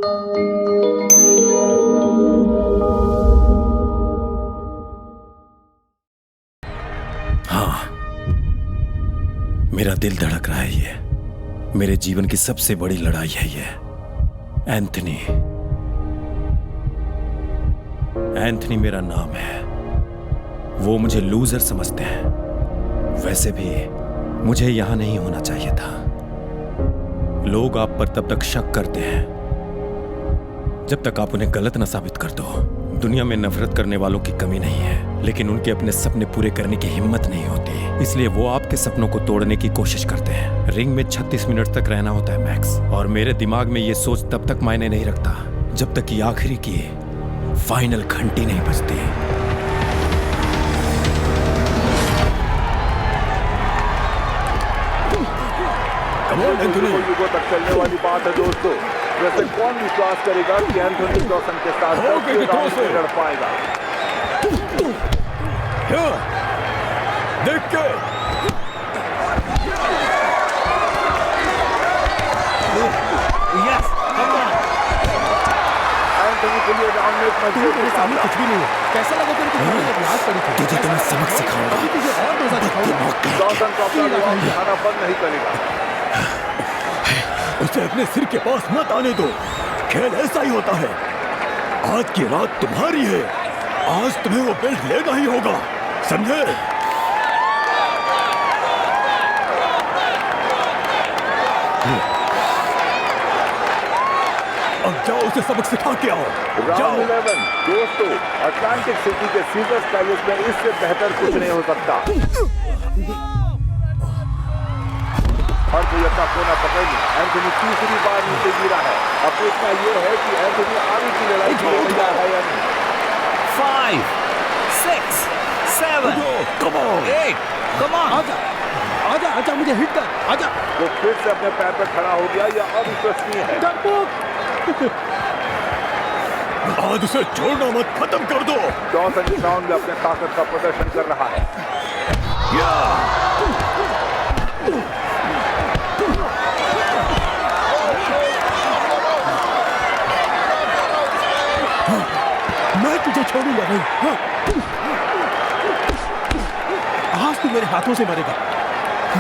हाँ, मेरा दिल धड़क रहा है। ये मेरे जीवन की सबसे बड़ी लड़ाई है। ये एंथनी मेरा नाम है। वो मुझे लूजर समझते हैं। वैसे भी मुझे यहां नहीं होना चाहिए था। लोग आप पर तब तक शक करते हैं जब तक आप उन्हें गलत न साबित कर दो। दुनिया में नफरत करने वालों की कमी नहीं है, लेकिन उनके अपने सपने पूरे करने की हिम्मत नहीं होती। इसलिए वो आपके सपनों को तोड़ने की कोशिश करते हैं। रिंग में 36 मिनट तक रहना होता है मैक्स, और मेरे दिमाग में ये सोच तब तक मायने नहीं रखता जब तक कि आखिरी की फाइनल घंटी नहीं बजती। युगों तक चलने वाली बात है दोस्तों। वैसे कौन विश्वास करेगा कि एंथनी जॉनसन के साथ लड़ पाएगा। देख के एंथनी के लिए राउंड में कुछ भी नहीं है। कैसा लगा तेरे को? तुझे तो मैं सबक सिखाऊंगा। जॉनसन को अपना राउंड दिखाना बंद नहीं करेगा। उसे अपने सिर के पास मत आने दो। खेल ऐसा ही होता है। आज की रात तुम्हारी है। आज तुम्हें वो बेल्ट लेना ही होगा, समझे? अब जाओ उसे सबक सिखा के आओ। राउंड 11 दोस्तों, अटलांटिक सिटी के सीजर्स पैलेस में इससे बेहतर कुछ नहीं हो सकता। हर कोई अपना कोना पकड़ ली। एंथनी तीसरी बार नीचे गिरा है। अब देखना यह है कि एंथनी आगे की लड़ाई के लिए तैयार है या नहीं। 5, 6, 7, 8, come on! आजा आजा, मुझे हिट कर, आजा। वो फिर से अपने पैर पर खड़ा हो गया। यह अविश्वसनीय है। आज उसे छोड़ना मत, खत्म कर दो। जॉनसन इस राउंड में अपने ताकत का प्रदर्शन कर रहा है। मैं तुझे छोड़ूंगा नहीं। हाँ। आज तू मेरे हाथों से मरेगा,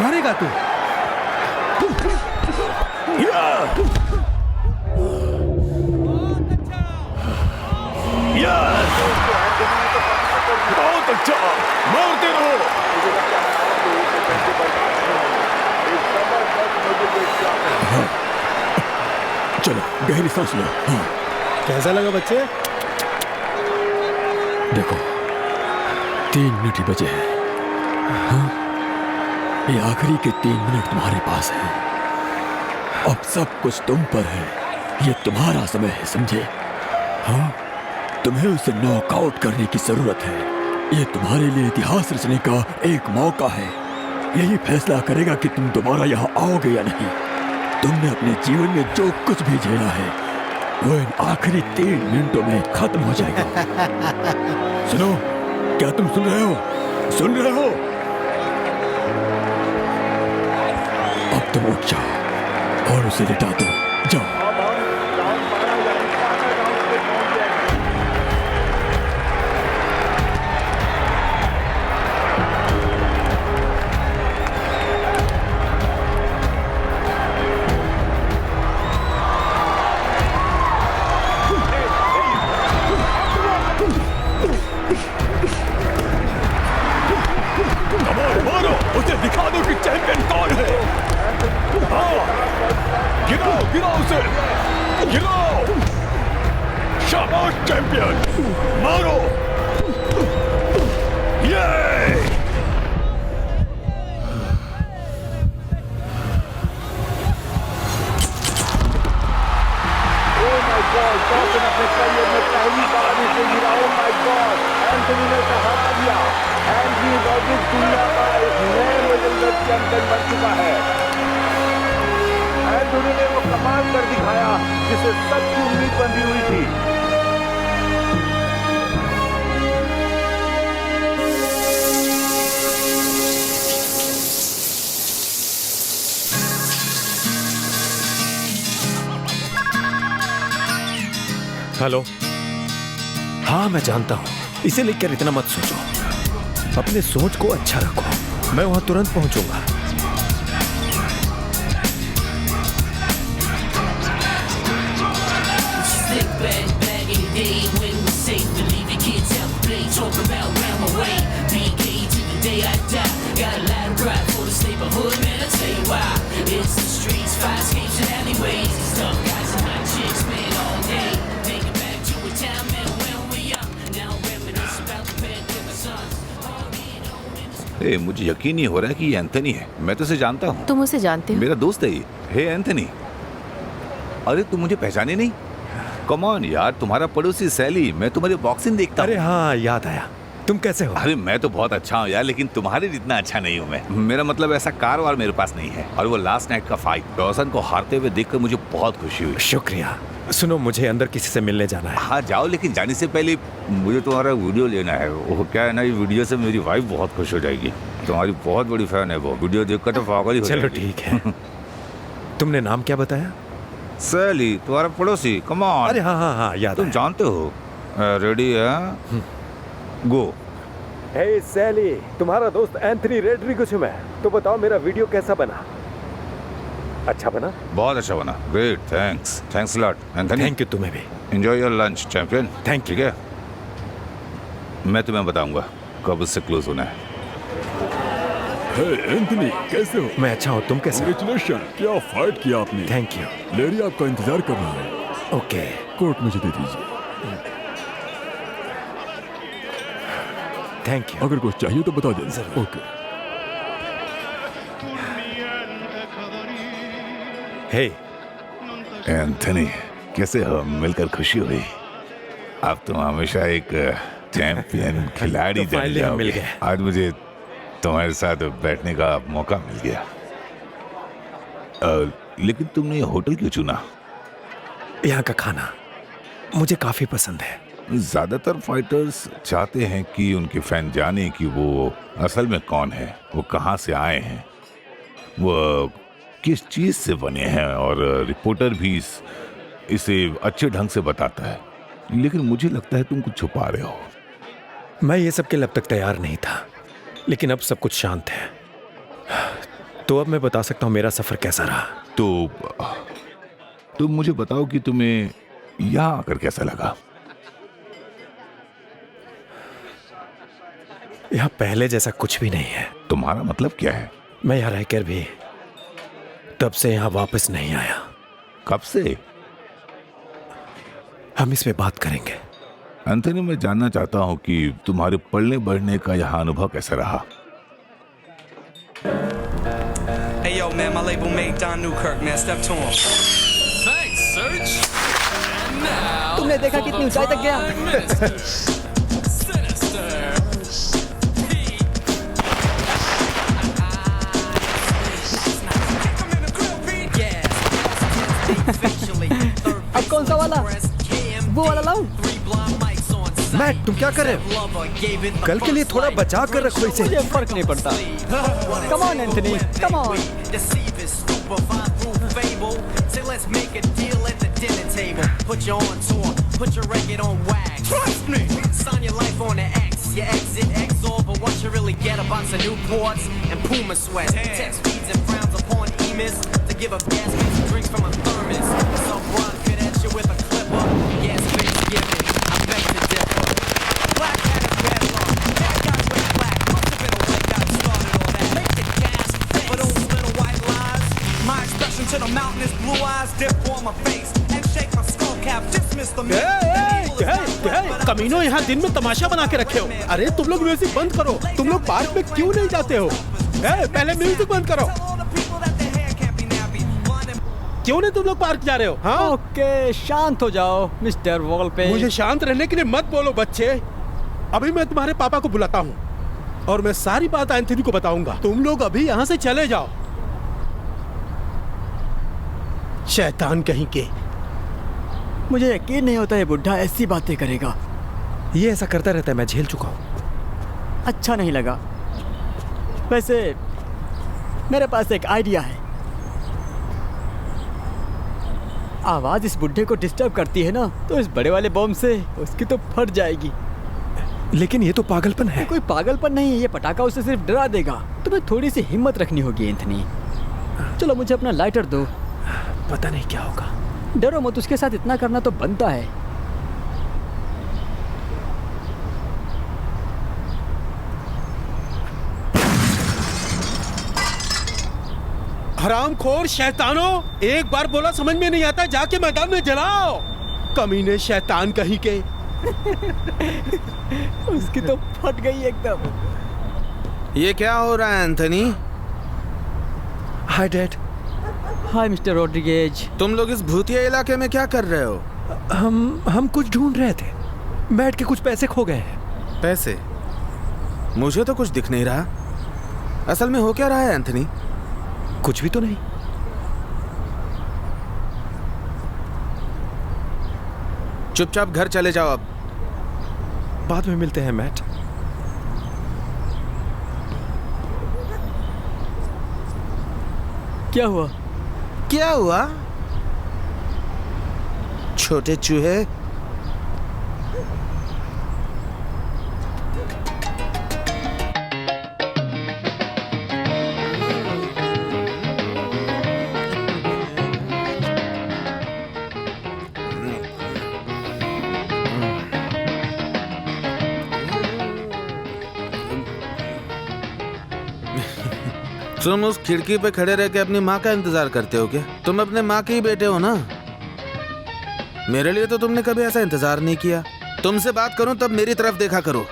मरेगा तू। बहुत अच्छा, मारते रहो। चलो गहरी सांस लो। हाँ। कैसा लगा बच्चे? देखो 3 मिनट ही बचे हैं। हाँ? ये आखिरी के 3 मिनट तुम्हारे पास है। अब सब कुछ तुम पर है। ये तुम्हारा समय है, समझे? हाँ? तुम्हें उसे नॉकआउट करने की जरूरत है। ये तुम्हारे लिए इतिहास रचने का एक मौका है। यही फैसला करेगा कि तुम दोबारा यहाँ आओगे या नहीं। तुमने अपने जीवन में जो कुछ भी झेला है वो इन आखिरी 3 मिनटों में खत्म हो जाएगा। सुनो, क्या तुम सुन रहे हो? सुन रहे हो? अब तुम उठ जाओ और उसे लिटा दो। जाओ। मारो, उसे दिखा दो कि चैंपियन कौन है। हाँ, गिराओ गिराओ उसे, गिराओ। शाबाश चैंपियन, मारो। ये जॉनसन अपने करियर में पहली बार इसे गिरा। ओह माय गॉड, एंथनी ने इसे हरा दिया। एंथनी रॉड्रिग्स दुनिया का एक नए मिडलवेट चैंपियन बन चुका है। एंथनी ने वो कमाल कर दिखाया जिसे सबकी उम्मीद बंधी हुई थी। हेलो। हाँ मैं जानता हूँ, इसे लेकर इतना मत सोचो। अपने सोच को अच्छा रखो, मैं वहां तुरंत पहुंचूंगा। मुझे यकीन नहीं हो रहा है कि ये एंथनी है। मैं तो उसे जानता हूँ। तुम उसे जानते हो? मेरा दोस्त है ये। हे एंथनी। अरे तुम मुझे पहचाने नहीं? कम ऑन यार, तुम्हारा पड़ोसी सैली, मैं तुम्हारी बॉक्सिंग देखता हूँ। अरे हाँ याद आया। तुम कैसे हो? अरे मैं तो बहुत अच्छा हूँ यार, लेकिन तुम्हारे जितना अच्छा नहीं हूँ मैं। मेरा मतलब ऐसा कार वार मेरे पास नहीं है। और वो लास्ट नाइट का फाइट, डॉसन को हारते हुए देखकर मुझे बहुत खुशी हुई। शुक्रिया। सुनो, मुझे अंदर किसी से मिलने जाना है। हाँ जाओ, लेकिन जाने से पहले मुझे तुम्हारा वीडियो लेना है। वो क्या है ना, ये वीडियो से मेरी वाइफ बहुत खुश हो जाएगी। तुम्हारी बहुत बड़ी फैन है वो। वीडियो देखकर तो पागल ही हो चलो जाएगी। ठीक है। तुमने नाम क्या बताया? सैली, तुम्हारा पड़ोसी। Come on. अरे हाँ हाँ हाँ याद तुम आया। जानते हो। रेडी है? गो। हे सैली, तुम्हारा दोस्त एंथनी रेड्रिगस हूं मैं। तो बताओ मेरा वीडियो कैसा बना? अच्छा बना? बहुत अच्छा बना। Great, thanks. Thanks lot Anthony. Thank you. तुम्हें भी। Enjoy your lunch champion. Thank you. ठीक है, मैं तुम्हें बताऊंगा कब उससे क्लोज होना है। हे एंथनी, कैसे हो? मैं अच्छा हूँ, तुम कैसे हो? कांग्रेचुलेशन, क्या फाइट किया आपने। Thank you. लेरी आपका इंतजार कर रहा है। ओके। कोट मुझे दे दीजिए। Thank you. अगर कुछ चाहिए तो बता देना। ओके। हे एंथनी, कैसे हो? मिलकर खुशी हुई। अब तुम हमेशा एक चैंपियन खिलाड़ी तो बन finally हम मिल जाओगे। गए। आज मुझे तुम्हारे साथ बैठने का मौका मिल गया। लेकिन तुमने ये होटल क्यों चुना? यहाँ का खाना मुझे काफी पसंद है। ज्यादातर फाइटर्स चाहते हैं कि उनके फैन जाने कि वो असल में कौन है, वो कहाँ से आए हैं, वो किस चीज से बने हैं, और रिपोर्टर भी इसे अच्छे ढंग से बताता है। लेकिन मुझे लगता है तुम कुछ छुपा रहे हो। मैं ये सब के लिए अब तक तैयार नहीं था, लेकिन अब सब कुछ शांत है। तो अब मैं बता सकता हूँ मेरा सफर कैसा रहा। तो तुम मुझे बताओ कि तुम्हें यहाँ आकर कैसा लगा? यहाँ पहले जैसा कुछ भी नहीं है। तुम्हारा मतलब क्या है? मैं यहाँ रहकर भी तब से यहाँ वापस नहीं आया। कब से? हम इस पे बात करेंगे। एंथनी, मैं जानना चाहता हूँ कि तुम्हारे पढ़ने बढ़ने का यहाँ अनुभव कैसा रहा? Hey yo, man, my label mate Don Newkirk, man. Step to him. Thanks, Serge. And now, तुमने देखा कितनी ऊंचाई तक गया? Sinister. अब कौन सा वाला? वो वाला लाऊं? मैट, तुम क्या कर रहे हो? कल के लिए थोड़ा बचा कर रखो इसे। मुझे फर्क नहीं पड़ता। Come on Anthony, come on. Put you on tour, put your record on wax. Trust me. Sign your life on the X. You exit exor, but once you really get a box of Newports and Puma sweats, text feeds and frowns upon emis to give up gas and drinks from a thermos. Some Ron could at you with a clipper. Yes, bitch, give it. I beg to differ. Black hat is bad luck. Bad guys wear black. Must have been a white guy who started all that. Make it gas, but those little white lies. My expression to the mountain is blue eyes dip on my face and shake my skull cap. Dismiss the myth. कमीनों, यहाँ दिन में तमाशा बना के रखे हो। अरे तुम लोग म्यूजिक बंद करो। तुम लोग पार्क में क्यों नहीं जाते हो? पहले म्यूजिक बंद करो। क्यों नहीं तुम लोग पार्क जा रहे हो? हाँ? ओके, शांत हो जाओ मिस्टर वॉलपेन। मुझे शांत रहने के लिए मत बोलो बच्चे। अभी मैं तुम्हारे पापा को बुलाता हूँ और मैं सारी बात एंथनी को बताऊंगा। तुम लोग अभी यहाँ से चले जाओ। शैतान कहीं के। मुझे यकीन नहीं होता ये बुढ़ा ऐसी बातें करेगा। ये ऐसा करता रहता है, मैं झेल चुका हूँ। अच्छा नहीं लगा। वैसे मेरे पास एक आइडिया है। आवाज इस बुढ़े को डिस्टर्ब करती है ना, तो इस बड़े वाले बॉम्ब से उसकी तो फट जाएगी। लेकिन ये तो पागलपन है। कोई पागलपन नहीं है, ये पटाखा उसे सिर्फ डरा देगा। तुम्हें थोड़ी सी हिम्मत रखनी होगी एंथनी। चलो मुझे अपना लाइटर दो। पता नहीं क्या होगा। डरो मत, उसके साथ इतना करना तो बनता है। हरामखोर शैतानों, एक बार बोला समझ में नहीं आता, जाके मैदान में जलाओ। कमीने शैतान कहीं के। उसकी तो फट गई एकदम। ये क्या हो रहा है एंथनी? Hi dad. हाय मिस्टर रॉड्रिगेज। तुम लोग इस भूतिया इलाके में क्या कर रहे हो? हम कुछ ढूंढ रहे थे। मैट के कुछ पैसे खो गए हैं। पैसे? मुझे तो कुछ दिख नहीं रहा। असल में हो क्या रहा है एंथनी? कुछ भी तो नहीं। चुपचाप घर चले जाओ अब। बाद में मिलते हैं मैट। क्या हुआ? क्या हुआ? छोटे चूहे। तुम उस खिड़की पे खड़े रह के अपनी माँ का इंतजार करते हो क्या? तुम अपने माँ के ही बेटे हो ना। मेरे लिए तो तुमने कभी ऐसा इंतजार नहीं किया। तुमसे बात करूं तब मेरी तरफ देखा करो।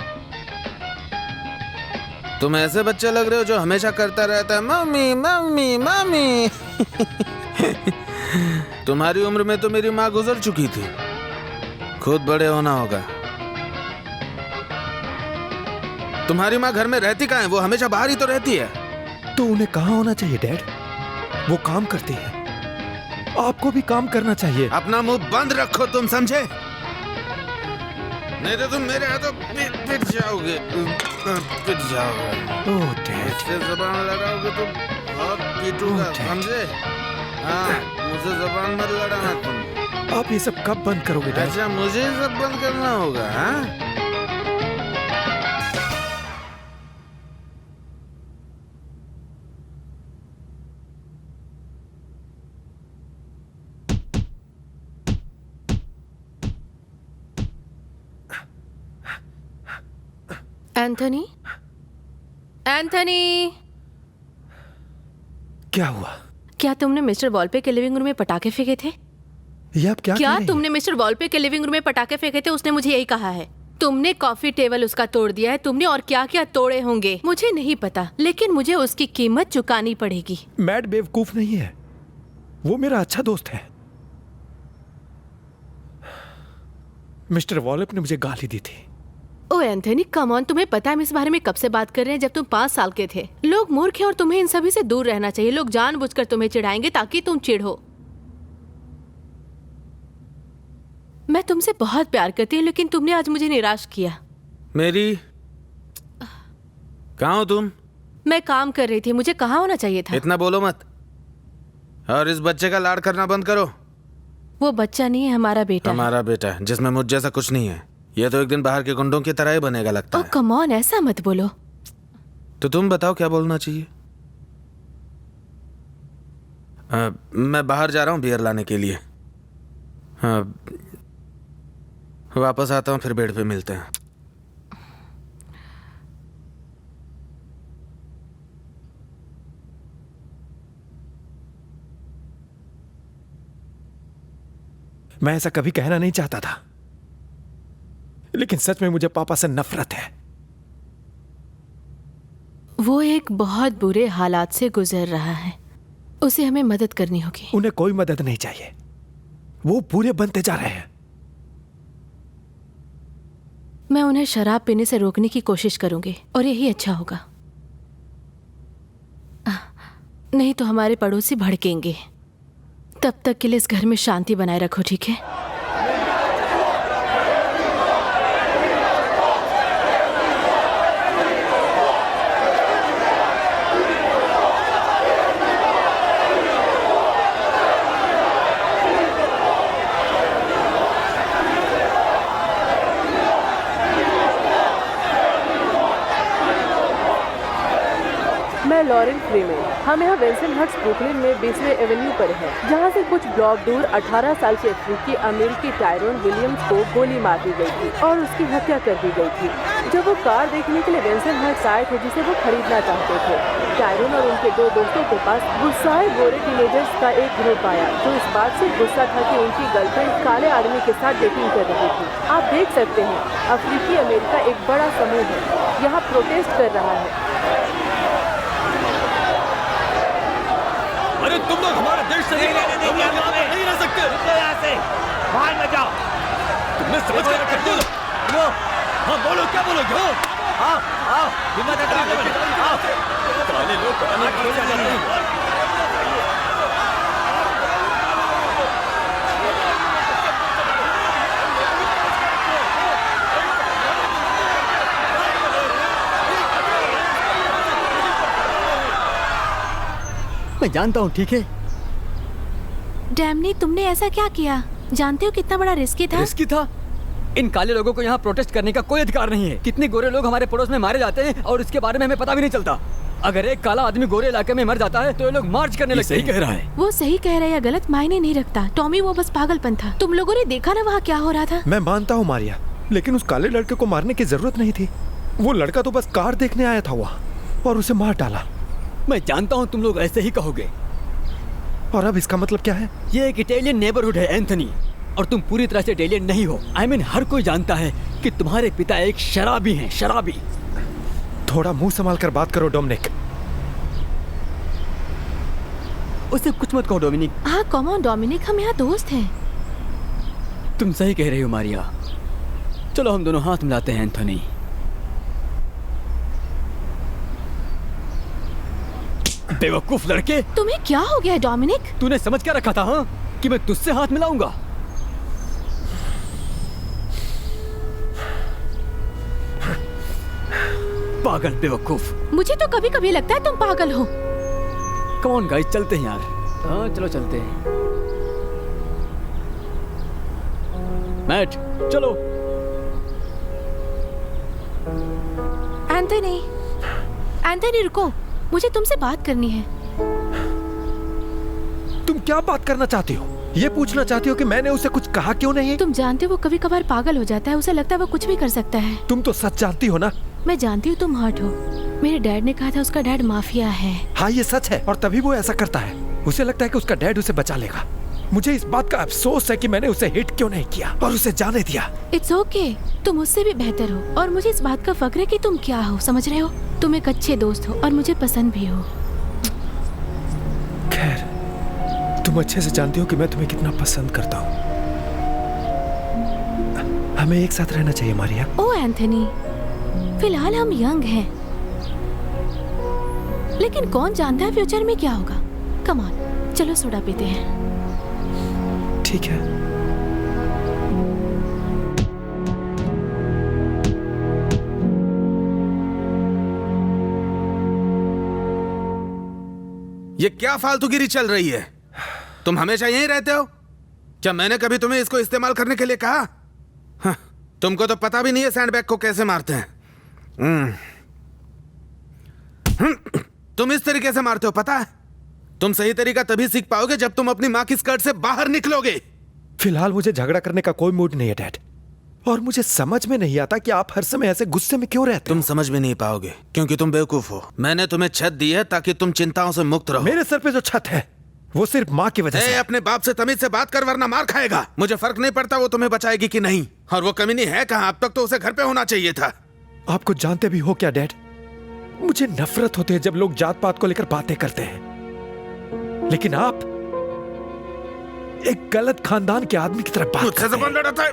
तुम ऐसे बच्चे लग रहे हो जो हमेशा करता रहता है मम्मी मम्मी मम्मी। तुम्हारी उम्र में तो मेरी माँ गुजर चुकी थी। खुद बड़े होना होगा। तुम्हारी माँ घर में रहती कहाँ है? वो हमेशा बाहर ही तो रहती है। तो उन्हें कहाँ होना चाहिए डैड? वो काम करती है। आपको भी काम करना चाहिए। अपना मुंह बंद रखो, तुम समझे? नहीं तो तुम मेरे हाथों पिट जाओगे। पिट जाओगे। ओह डैड। इससे ज़बान लड़ाओगे तो बहुत पीटूंगा, समझे? हाँ, मुझसे ज़बान मत लड़ाना तुम। आप ये सब कब बंद करोगे डैड? अच्छा, मुझे ये सब बंद करना होगा, हाँ? एंथनी, एंथनी, क्या हुआ? क्या तुमने मिस्टर वॉलपे के लिविंग रूम में पटाखे फेंके थे? ये आप क्या कह रही तुमने मिस्टर वॉलपे के लिविंग रूम में पटाखे फेंके थे? उसने मुझे यही कहा है। तुमने कॉफी टेबल उसका तोड़ दिया है। तुमने और क्या क्या तोड़े होंगे मुझे नहीं पता, लेकिन मुझे उसकी कीमत चुकानी पड़ेगी। मैट बेवकूफ नहीं है, वो मेरा अच्छा दोस्त है। मिस्टर वॉलप ने मुझे गाली दी थी। ओ एंथनी, कम ऑन, तुम्हें पता है हम इस बारे में कब से बात कर रहे हैं? जब तुम 5 साल के थे। लोग मूर्ख हैं और तुम्हें इन सभी से दूर रहना चाहिए। लोग जानबूझकर तुम्हें चिढ़ाएंगे ताकि तुम चिढ़ो। मैं तुमसे बहुत प्यार करती हूँ, लेकिन तुमने आज मुझे निराश किया। मेरी, कहाँ हो तुम? मैं काम कर रही थी, मुझे कहाँ होना चाहिए था? इतना बोलो मत। और इस बच्चे का लाड करना बंद करो। वो बच्चा नहीं है, हमारा बेटा है। हमारा बेटा है, जिसमें मुझ जैसा कुछ नहीं है। ये तो एक दिन बाहर के गुंडों की तरह ही बनेगा लगता है। कम ऑन, ऐसा मत बोलो। तो तुम बताओ क्या बोलना चाहिए? मैं बाहर जा रहा हूँ बियर लाने के लिए। वापस आता हूँ, फिर बेड पे मिलते हैं। मैं ऐसा कभी कहना नहीं चाहता था, लेकिन सच में मुझे पापा से नफरत है। वो एक बहुत बुरे हालात से गुजर रहा है, उसे हमें मदद करनी होगी। उन्हें कोई मदद नहीं चाहिए, वो पूरे बनते जा रहे हैं। मैं उन्हें शराब पीने से रोकने की कोशिश करूंगी और यही अच्छा होगा। नहीं तो हमारे पड़ोसी भड़केंगे। तब तक के लिए इस घर में शांति बनाए रखो, ठीक है? Lauren Freeman. हम यहाँ वेंसन हट्स ब्रुकलिन में 20वें एवेन्यू पर हैं, जहाँ से कुछ ब्लॉक दूर 18 साल के अफ्रीकी अमेरिकी टायरोन विलियम्स को गोली मार दी गई थी और उसकी हत्या कर दी गई थी जब वो कार देखने के लिए वेंसन हट्स आए थे जिसे वो खरीदना चाहते थे। टायरोन और उनके 2 दोस्तों के पास गुस्साए गोरे टीनेजर्स का एक ग्रुप आया जो इस बात से गुस्सा था कि उनकी गर्लफ्रेंड काले आदमी के साथ डेटिंग कर रही थी। आप देख सकते हैं अफ्रीकी अमेरिका एक बड़ा समूह है, यहाँ प्रोटेस्ट कर रहा है। अरे तुम लोग हमारे देश से हम लोग यहाँ पर नहीं रह सकते। यहाँ से बाहर मत जाओ। तुमने समझ कर रखा है? लो, हाँ बोलो, क्या बोलोगे? आओ आओ हिम्मत है तो आओ। काले लोग पता नहीं क्यों जा रहे हैं। मैं जानता हूँ, ठीक है? डैमनी, तुमने ऐसा क्या किया? जानते हो कितना बड़ा रिस्की था? रिस्की था? इन काले लोगों को यहाँ प्रोटेस्ट करने का कोई अधिकार नहीं है। कितने गोरे लोग हमारे पड़ोस में मारे जाते हैं और इसके बारे में हमें पता भी नहीं चलता। अगर एक काला आदमी गोरे इलाके में मर जाता है तो ये लोग मार्च करने लगते हैं। सही कह रहा है। वो सही कह रहा है या गलत मायने नहीं रखता टॉमी, वो बस पागलपन था। तुम लोगों ने देखा ना वहाँ क्या हो रहा था। मैं मानता हूँ मारिया, लेकिन उस काले लड़के को मारने की जरूरत नहीं थी। वो लड़का तो बस कार देखने आया था वहाँ और उसे मार डाला। मैं जानता हूँ तुम लोग ऐसे ही कहोगे। और अब इसका मतलब क्या है? ये एक इटालियन नेबरहुड है एंथनी, और तुम पूरी तरह से इटालियन नहीं हो। I mean, हर कोई जानता है कि तुम्हारे पिता एक शराबी हैं, शराबी। थोड़ा मुंह संभाल कर बात करो डोमिनिक। उसे कुछ मत कहो डोमिनिक। हाँ कम ऑन डोमिनिक, हम यहाँ दोस्त हैं। तुम सही कह रही हो मारिया। चलो हम दोनों हाथ मिलाते हैं एंथनी। बेवकूफ लड़के। तुम्हें क्या हो गया डोमिनिक? तूने समझ क्या रखा था हाँ? कि मैं तुझसे हाथ मिलाऊंगा? पागल बेवकूफ। मुझे तो कभी कभी लगता है तुम पागल हो। कम ऑन गाइस, चलते हैं यार। हाँ चलो चलते हैं। मैट चलो। एंथनी, एंथनी रुको, मुझे तुमसे बात करनी है। तुम क्या बात करना चाहती हो? ये पूछना चाहती हो कि मैंने उसे कुछ कहा क्यों नहीं? तुम जानते हो वो कभी कभार पागल हो जाता है, उसे लगता है वो कुछ भी कर सकता है। तुम तो सच जानती हो ना। मैं जानती हूँ तुम हर्ट हो। मेरे डैड ने कहा था उसका डैड माफिया है। हाँ ये सच है, और तभी वो ऐसा करता है। उसे लगता है कि उसका डैड उसे बचा लेगा। मुझे इस बात का अफसोस है कि मैंने उसे हिट क्यों नहीं किया और उसे जाने दिया। इट्स ओके, तुम उससे भी बेहतर हो और मुझे इस बात का फक्र है कि तुम क्या हो, समझ रहे हो? तुम एक अच्छे दोस्त हो और मुझे पसंद भी हो। खैर, तुम अच्छे से जानती हो कि मैं तुम्हें कितना पसंद करता हूँ। हमें एक साथ रहना चाहिए मारिया। ओ एंथनी, फिलहाल हम यंग हैं, लेकिन कौन जानता है फ्यूचर में क्या होगा। कम ऑन, चलो सोडा पीते हैं। ठीक है। ये क्या फालतूगिरी चल रही है? तुम हमेशा यहीं रहते हो? क्या मैंने कभी तुम्हें इसको इस्तेमाल करने के लिए कहा? हाँ, तुमको तो पता भी नहीं है सैंडबैग को कैसे मारते हैं। तुम इस तरीके से मारते हो, पता है? तुम सही तरीका तभी सीख पाओगे जब तुम अपनी माँ की स्कर्ट से बाहर निकलोगे। फिलहाल मुझे झगड़ा करने का कोई मूड नहीं है डैड, और मुझे समझ में नहीं आता कि आप हर समय ऐसे गुस्से में क्यों रहते हो। तुम समझ में नहीं पाओगे क्योंकि तुम बेवकूफ हो। मैंने तुम्हें छत दी है ताकि तुम चिंताओं से मुक्त रहो। मेरे सर पे जो छत है वो सिर्फ माँ की वजह से। अपने बाप से तमीज से बात कर वरना मार खाएगा। मुझे फर्क नहीं पड़ता वो तुम्हें बचाएगी कि नहीं, और वो कमीनी है कहाँ? अब तक तो उसे घर पे होना चाहिए था। आप कुछ जानते भी हो क्या डैड? मुझे नफरत होती है जब लोग जात पात को लेकर बातें करते हैं, लेकिन आप एक गलत खानदान के आदमी की तरह बात करते हैं। लड़ाता है।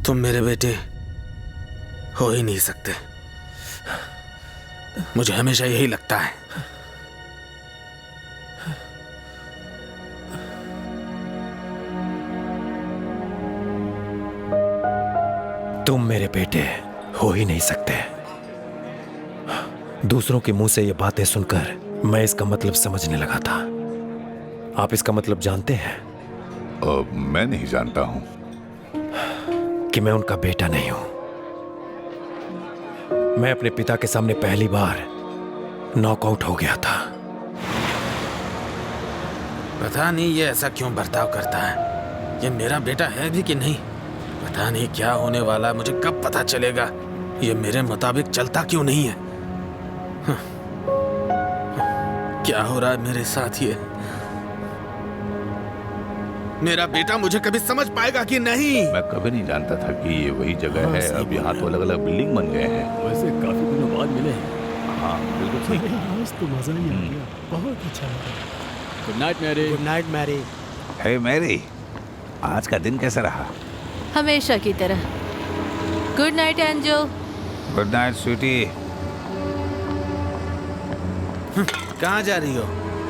तुम मेरे बेटे हो ही नहीं सकते, मुझे हमेशा यही लगता है। तुम मेरे बेटे हो ही नहीं सकते। दूसरों के मुंह से ये बातें सुनकर मैं इसका मतलब समझने लगा था। आप इसका मतलब जानते हैं? मैं नहीं जानता हूं कि मैं उनका बेटा नहीं हूं। मैं अपने पिता के सामने पहली बार नॉकआउट हो गया था। पता नहीं ये ऐसा क्यों बर्ताव करता है। ये मेरा बेटा है भी कि नहीं, पता नहीं क्या होने वाला, मुझे कब पता चलेगा। ये मेरे मुताबिक चलता क्यों नहीं है? क्या हो रहा है मेरे साथ? ये मेरा बेटा मुझे कभी समझ पाएगा कि नहीं? मैं कभी नहीं जानता था कि ये वही जगह है। अब यहाँ तो अलग अलग बिल्डिंग बन गए हैं। वैसे काफी दिनों बाद मिले हैं। हाँ बिल्कुल सही। आज तो मजा ही आ गया, बहुत अच्छा लगा। Good night Mary. Good night Mary. Hey Mary, आज का दिन कैसा रहा? हमेशा की तरह। Good night angel. Good night sweetie. कहाँ जा रही हो?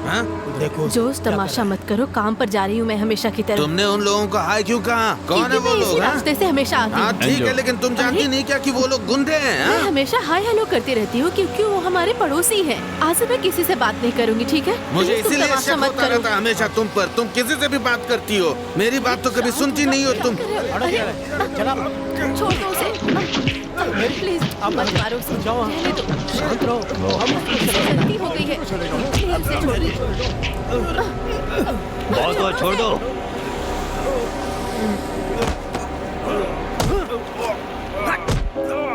हाँ? देखो जोश, तमाशा मत करो, काम पर जा रही हूँ मैं हमेशा की तरह। तुमने उन लोगों को हाय क्यों कहा? कौन है वो क्योंकि मैं इसी लोग? रास्ते से हमेशा आती हाँ हूँ। ठीक है, लेकिन तुम जानती नहीं क्या कि वो लोग गुंडे हैं? मैं हाँ? हमेशा हाय हेलो करती रहती हूँ क्योंकि वो हमारे पड़ोसी हैं। आज से मैं किसी से बात नहीं करूंगी, ठीक है? मुझे प्लीज तुम इसीलिए तमाशा शक मत होता करो। रहता हमेशा तुम पर। तुम किसी से भी बात करती हो, मेरी बात तो कभी सुनती नहीं हो तुम। छोड़ दो उसे, प्लीज मत मारो उसे। रहने दो। शांत रहो। गलती हो गई है, प्लीज उसे छोड़ दो। बहुत हुआ, छोड़ दो।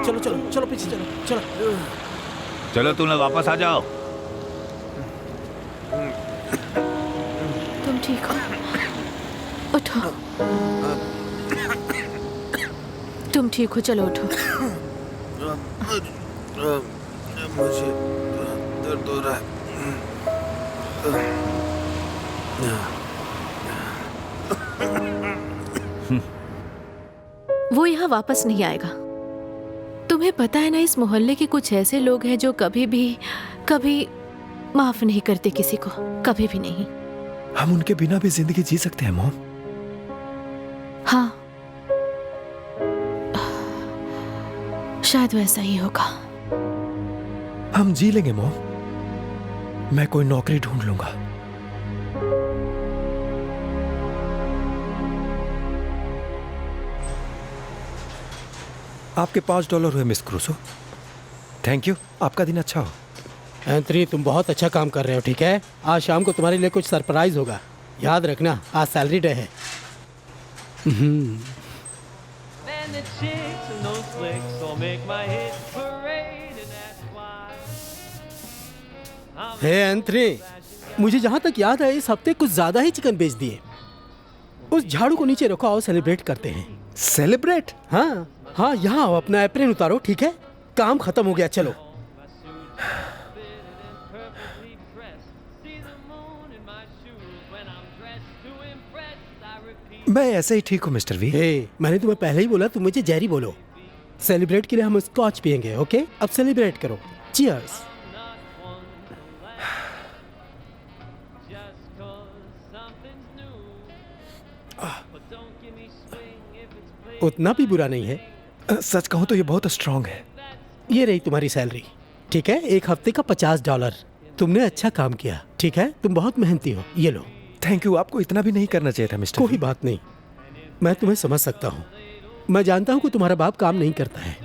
चलो चलो चलो पीछे चलो चलो। चलो तुम लोग वापस आ जाओ। तुम ठीक हो? उठो। तुम ठीक हो? चलो उठो। मुझे दर्द हो रहा है। वो यहाँ वापस नहीं आएगा। तुम्हें पता है ना, इस मोहल्ले के कुछ ऐसे लोग हैं जो कभी माफ नहीं करते किसी को, कभी भी नहीं। हम उनके बिना भी जिंदगी जी सकते हैं मॉम। हाँ, शायद वैसा ही होगा। हम जी लेंगे मॉम। मैं कोई नौकरी ढूंढ लूंगा। आपके $5 हुए मिस क्रूसो। थैंक यू, आपका दिन अच्छा हो। एंथनी, तुम बहुत अच्छा काम कर रहे हो, ठीक है? आज शाम को तुम्हारे लिए कुछ सरप्राइज होगा, याद रखना। आज सैलरी डे है। हे एंथनी, मुझे जहाँ तक याद है इस हफ्ते कुछ ज्यादा ही चिकन बेच दिए। उस झाड़ू को नीचे रखो, आओ सेलिब्रेट करते हैं। सेलिब्रेट? हाँ हाँ, यहाँ आओ, अपना एप्रेन उतारो, ठीक है? काम खत्म हो गया, चलो। मैं ऐसे ही ठीक हूँ मिस्टर वी। हे, मैंने तुम्हें पहले ही बोला, तुम मुझे जेरी बोलो। सेलिब्रेट के लिए हम स्कॉच पियेंगे, ओके? अब सेलिब्रेट करो। चीयर्स। उतना भी बुरा नहीं है। सच कहूँ तो ये बहुत स्ट्रांग है। ये रही तुम्हारी सैलरी, ठीक है? एक हफ्ते का $50। तुमने अच्छा काम किया, ठीक है? तुम बहुत मेहनती हो, ये लो। Thank you. आपको इतना भी नहीं करना चाहिए था मिस्टर। कोई बात नहीं, मैं तुम्हें समझ सकता हूँ। मैं जानता हूँ कि तुम्हारा बाप काम नहीं करता है।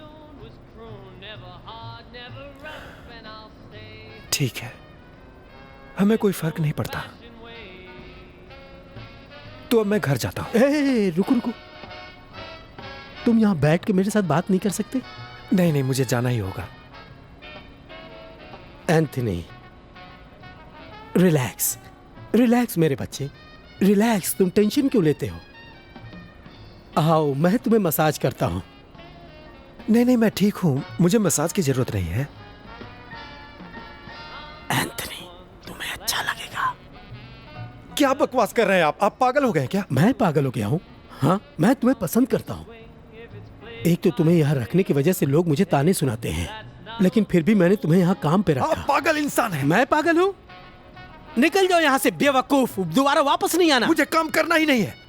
ठीक है, हमें कोई फर्क नहीं पड़ता। तो अब मैं घर जाता हूँ। रुको रुको, तुम यहाँ बैठ के मेरे साथ बात नहीं कर सकते? नहीं नहीं, मुझे जाना ही होगा। एंथनी, रिलैक्स रिलैक्स मेरे बच्चे, रिलैक्स। तुम टेंशन क्यों लेते हो? आओ, मैं तुम्हें मसाज करता हूँ। नहीं नहीं, मैं ठीक हूँ, मुझे मसाज की जरूरत नहीं है। एंथनी, तुम्हें अच्छा लगेगा। क्या बकवास कर रहे हैं आप पागल हो गए क्या? मैं पागल हो गया हूँ? हाँ, मैं तुम्हें पसंद करता हूँ। एक तो तुम्हें यहाँ रखने की वजह से लोग मुझे ताने सुनाते हैं, लेकिन फिर भी मैंने तुम्हें यहाँ काम पे रखा। आप पागल इंसान हैं। मैं पागल हूँ? निकल जाओ यहाँ से बेवकूफ, दोबारा वापस नहीं आना। मुझे काम करना ही नहीं है।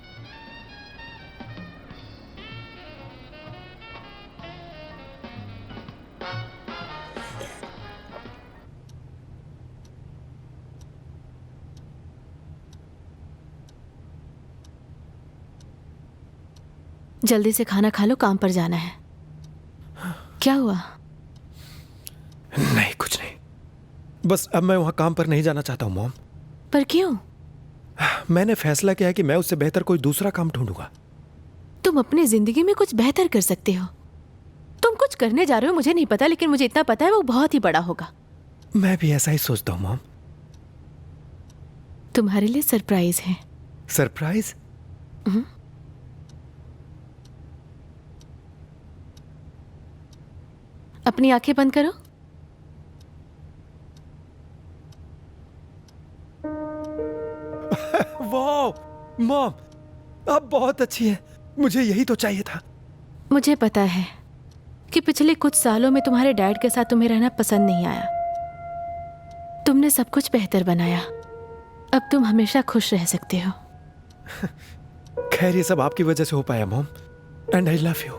जल्दी से खाना खा लो, काम पर जाना है। क्या हुआ? नहीं, कुछ नहीं। बस अब मैं वहां काम पर नहीं जाना चाहता हूँ मॉम। पर क्यों? मैंने फैसला किया है कि मैं उससे बेहतर कोई दूसरा काम ढूंढूंगा। तुम अपनी जिंदगी में कुछ बेहतर कर सकते हो। तुम कुछ करने जा रहे हो मुझे नहीं पता, लेकिन मुझे इतना पता है वो बहुत ही बड़ा होगा। मैं भी ऐसा ही सोचता हूँ मॉम। तुम्हारे लिए सरप्राइज है। सरप्राइज? अपनी आंखें बंद करो। वाह मॉम, आप बहुत अच्छी हैं। मुझे यही तो चाहिए था। मुझे पता है कि पिछले कुछ सालों में तुम्हारे डैड के साथ तुम्हें रहना पसंद नहीं आया। तुमने सब कुछ बेहतर बनाया। अब तुम हमेशा खुश रह सकते हो। खैर, ये सब आपकी वजह से हो पाया mom, and I love you.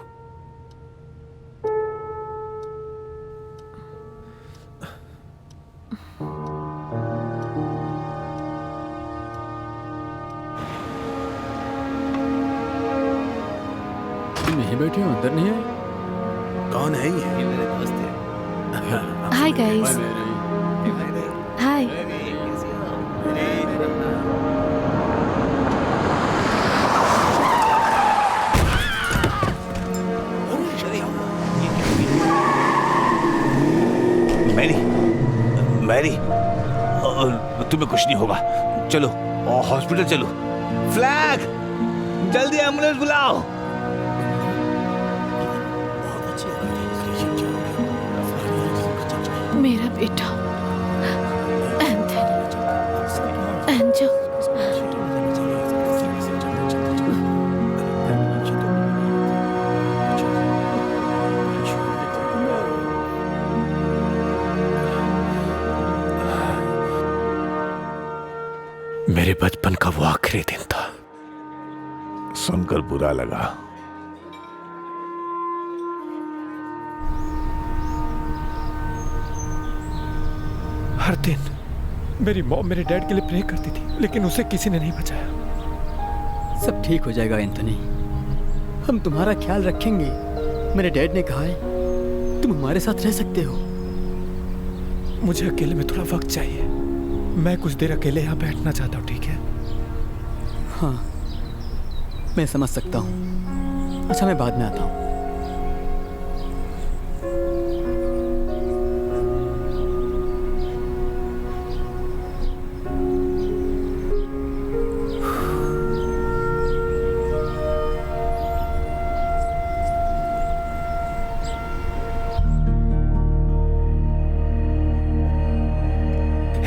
नहीं बैठे हो, अंदर नहीं आए? कौन है ये? मेरे दोस्त है। Hi guys. हाय। मैरी, तुम्हें कुछ नहीं होगा। चलो हॉस्पिटल चलो। फ्लैग, जल्दी एम्बुलेंस बुलाओ। मेरा बेटा एंजो। मेरे बचपन का वो आखिरी दिन था। सुनकर बुरा लगा। हर दिन मेरी मॉम मेरे डैड के लिए प्रे करती थी, लेकिन उसे किसी ने नहीं बचाया। सब ठीक हो जाएगा एंथनी, हम तुम्हारा ख्याल रखेंगे। मेरे डैड ने कहा है तुम हमारे साथ रह सकते हो। मुझे अकेले में थोड़ा वक्त चाहिए। मैं कुछ देर अकेले यहाँ बैठना चाहता हूँ, ठीक है? हाँ, मैं समझ सकता हूँ। अच्छा, मैं बाद में आता हूँ।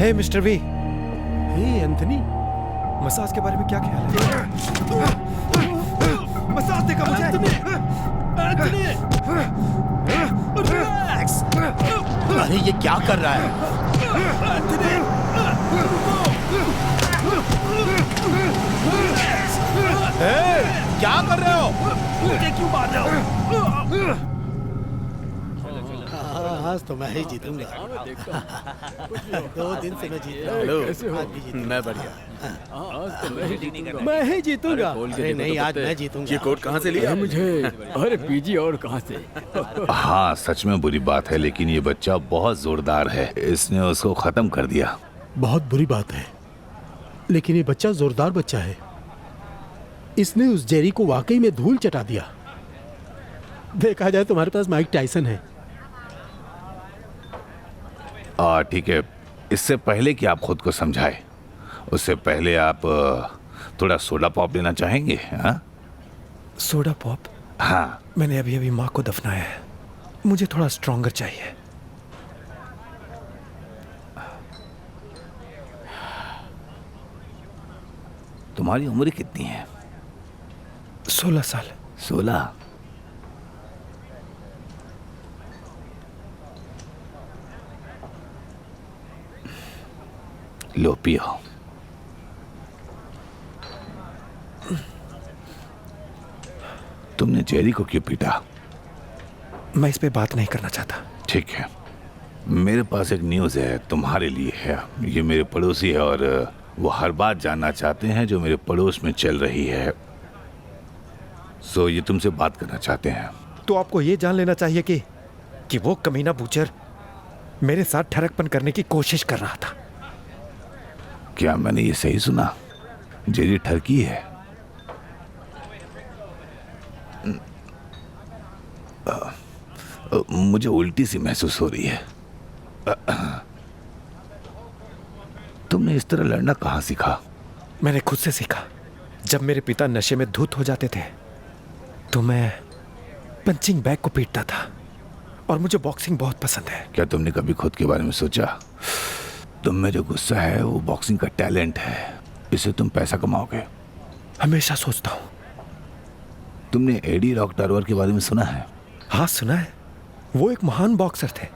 Hey mister V. Hey Anthony, massage के बारे में क्या ख्याल है? मसाज देगा मुझे। Anthony, relax. अरे ये क्या कर रहा है? एंथनी, क्या कर रहे हो? मुझे क्यों मार रहे हो? आज तो मैं ही जीतूंगा। 2 दिन से मैं जीत रहा हूँ। हेलो, मैं बढ़िया। मैं ही जीतूंगा। अरे नहीं, आज मैं जीतूंगा। ये कोट कहाँ से लिया? मुझे अरे पीजी और कहाँ से? हाँ, सच में बुरी बात है, लेकिन ये बच्चा बहुत जोरदार है। इसने उसको खत्म कर दिया। बहुत बुरी बात है, लेकिन ये बच्चा जोरदार बच्चा है। इसने उस जेरी को वाकई में धूल चटा दिया। देखा जाए तुम्हारे पास माइक टाइसन है। ठीक है, इससे पहले कि आप खुद को समझाए, उससे पहले आप थोड़ा सोडा पॉप लेना चाहेंगे? हाँ, सोडा पॉप? हाँ। मैंने अभी अभी माँ को दफनाया है, मुझे थोड़ा स्ट्रॉन्गर चाहिए। तुम्हारी उम्र कितनी है? 16 साल। 16? लो पियो। तुमने जेरी को क्यों पीटा? मैं इस पे बात नहीं करना चाहता। ठीक है, मेरे पास एक न्यूज़ है, तुम्हारे लिए है। ये मेरे पड़ोसी है और वो हर बात जानना चाहते हैं जो मेरे पड़ोस में चल रही है। सो ये तुमसे बात करना चाहते हैं। तो आपको ये जान लेना चाहिए कि वो कमीना बूचर मेरे साथ ठरकपन करने की कोशिश कर रहा था। क्या मैंने ये सही सुना? जेरी ठरकी है? मुझे उल्टी सी महसूस हो रही है। तुमने इस तरह लड़ना कहाँ सीखा? मैंने खुद से सीखा। जब मेरे पिता नशे में धुत हो जाते थे तो मैं पंचिंग बैग को पीटता था, और मुझे बॉक्सिंग बहुत पसंद है। क्या तुमने कभी खुद के बारे में सोचा? तुम में जो गुस्सा है वो बॉक्सिंग का टैलेंट है, इससे तुम पैसा कमाओगे। हमेशा सोचता हूँ। तुमने एडी रॉक टार्वर के बारे में सुना है? हाँ, सुना है। वो एक महान बॉक्सर थे।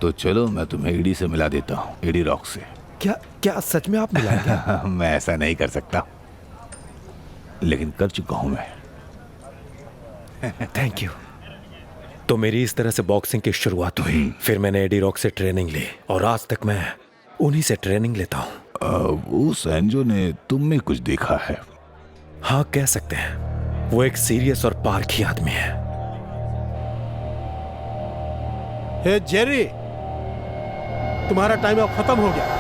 तो चलो मैं तुम्हें एडी से मिला देता हूँ, एडी रॉक से। क्या सच में आप मिलाएंगे? मैं ऐसा नहीं कर सकता, लेकिन कर चुका हूं मैं। Thank you. तो मेरी इस तरह से बॉक्सिंग की शुरुआत हुई। फिर मैंने एडी रॉक से ट्रेनिंग ली, और आज तक मैं उन्हीं से ट्रेनिंग लेता हूँ। वो सैंजो ने तुम में कुछ देखा है? हाँ, कह सकते हैं। वो एक सीरियस और पारखी आदमी है। हे जेरी, तुम्हारा टाइम अब खत्म हो गया।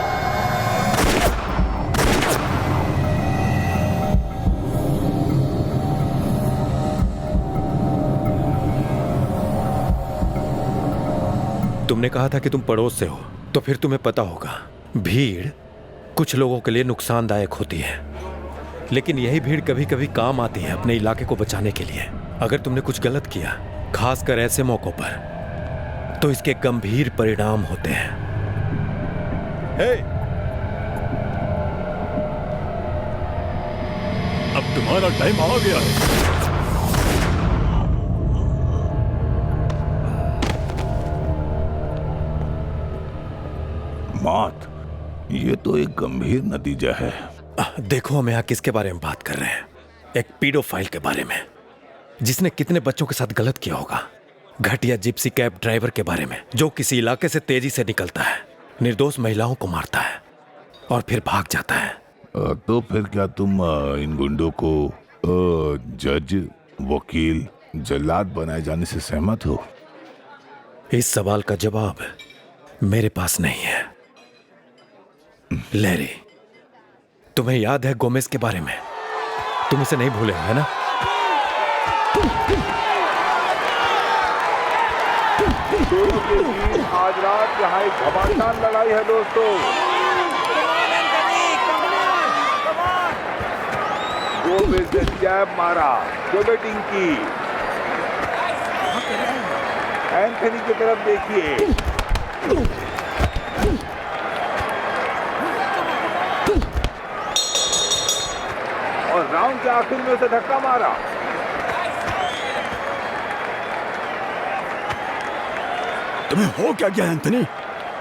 तुमने कहा था कि तुम पड़ोस से हो, तो फिर तुम्हें पता होगा भीड़ कुछ लोगों के लिए नुकसानदायक होती है, लेकिन यही भीड़ कभी कभी काम आती है अपने इलाके को बचाने के लिए। अगर तुमने कुछ गलत किया, खासकर ऐसे मौकों पर, तो इसके गंभीर परिणाम होते हैं। अब तुम्हारा टाइम आ गया है। मौत, ये तो एक गंभीर नतीजा है। देखो, हम यहाँ किसके बारे में बात कर रहे हैं? एक पीडोफाइल के बारे में, जिसने कितने बच्चों के साथ गलत किया होगा। घटिया जिप्सी कैब ड्राइवर के बारे में, जो किसी इलाके से तेजी से निकलता है, निर्दोष महिलाओं को मारता है और फिर भाग जाता है। तो फिर क्या तुम इन गुंडों को जज, वकील, जल्लाद बनाए जाने से सहमत हो? इस सवाल का जवाब मेरे पास नहीं है। लैरी, तुम्हें याद है गोमेज के बारे में? तुम इसे नहीं भूले, है ना? दोनों के बीच आज रात यहाँ एक घमासान लड़ाई है दोस्तों। गोमेज ने जैब मारा, जोबेटिंग की। एंथनी की तरफ देखिए। और राउंड के आखिर में उसे धक्का मारा। तुम्हें हो क्या गया एंथनी?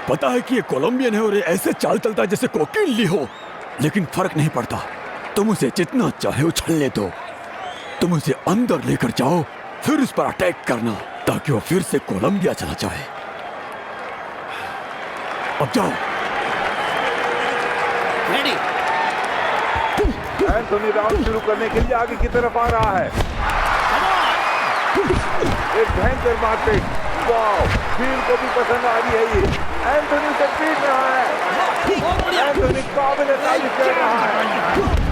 पता है कि ये कोलंबियन है और ये ऐसे चाल चलता है जैसे कोकीन ली हो, लेकिन फर्क नहीं पड़ता। तुम उसे जितना चाहे उछलने दो। तुम उसे अंदर लेकर जाओ, फिर उस पर अटैक करना, ताकि वो फिर से कोलंबिया चला जाए। अब जाओ। रेडी। एंथनी राउंड शुरू करने के लिए आगे की तरफ आ रहा है। एक भयंकर मारपीट। वाओ, भीड़ को भी पसंद आ रही है ये। एंथनी से पीट रहा है। एंथनी काबिल तारीफ कर रहा है।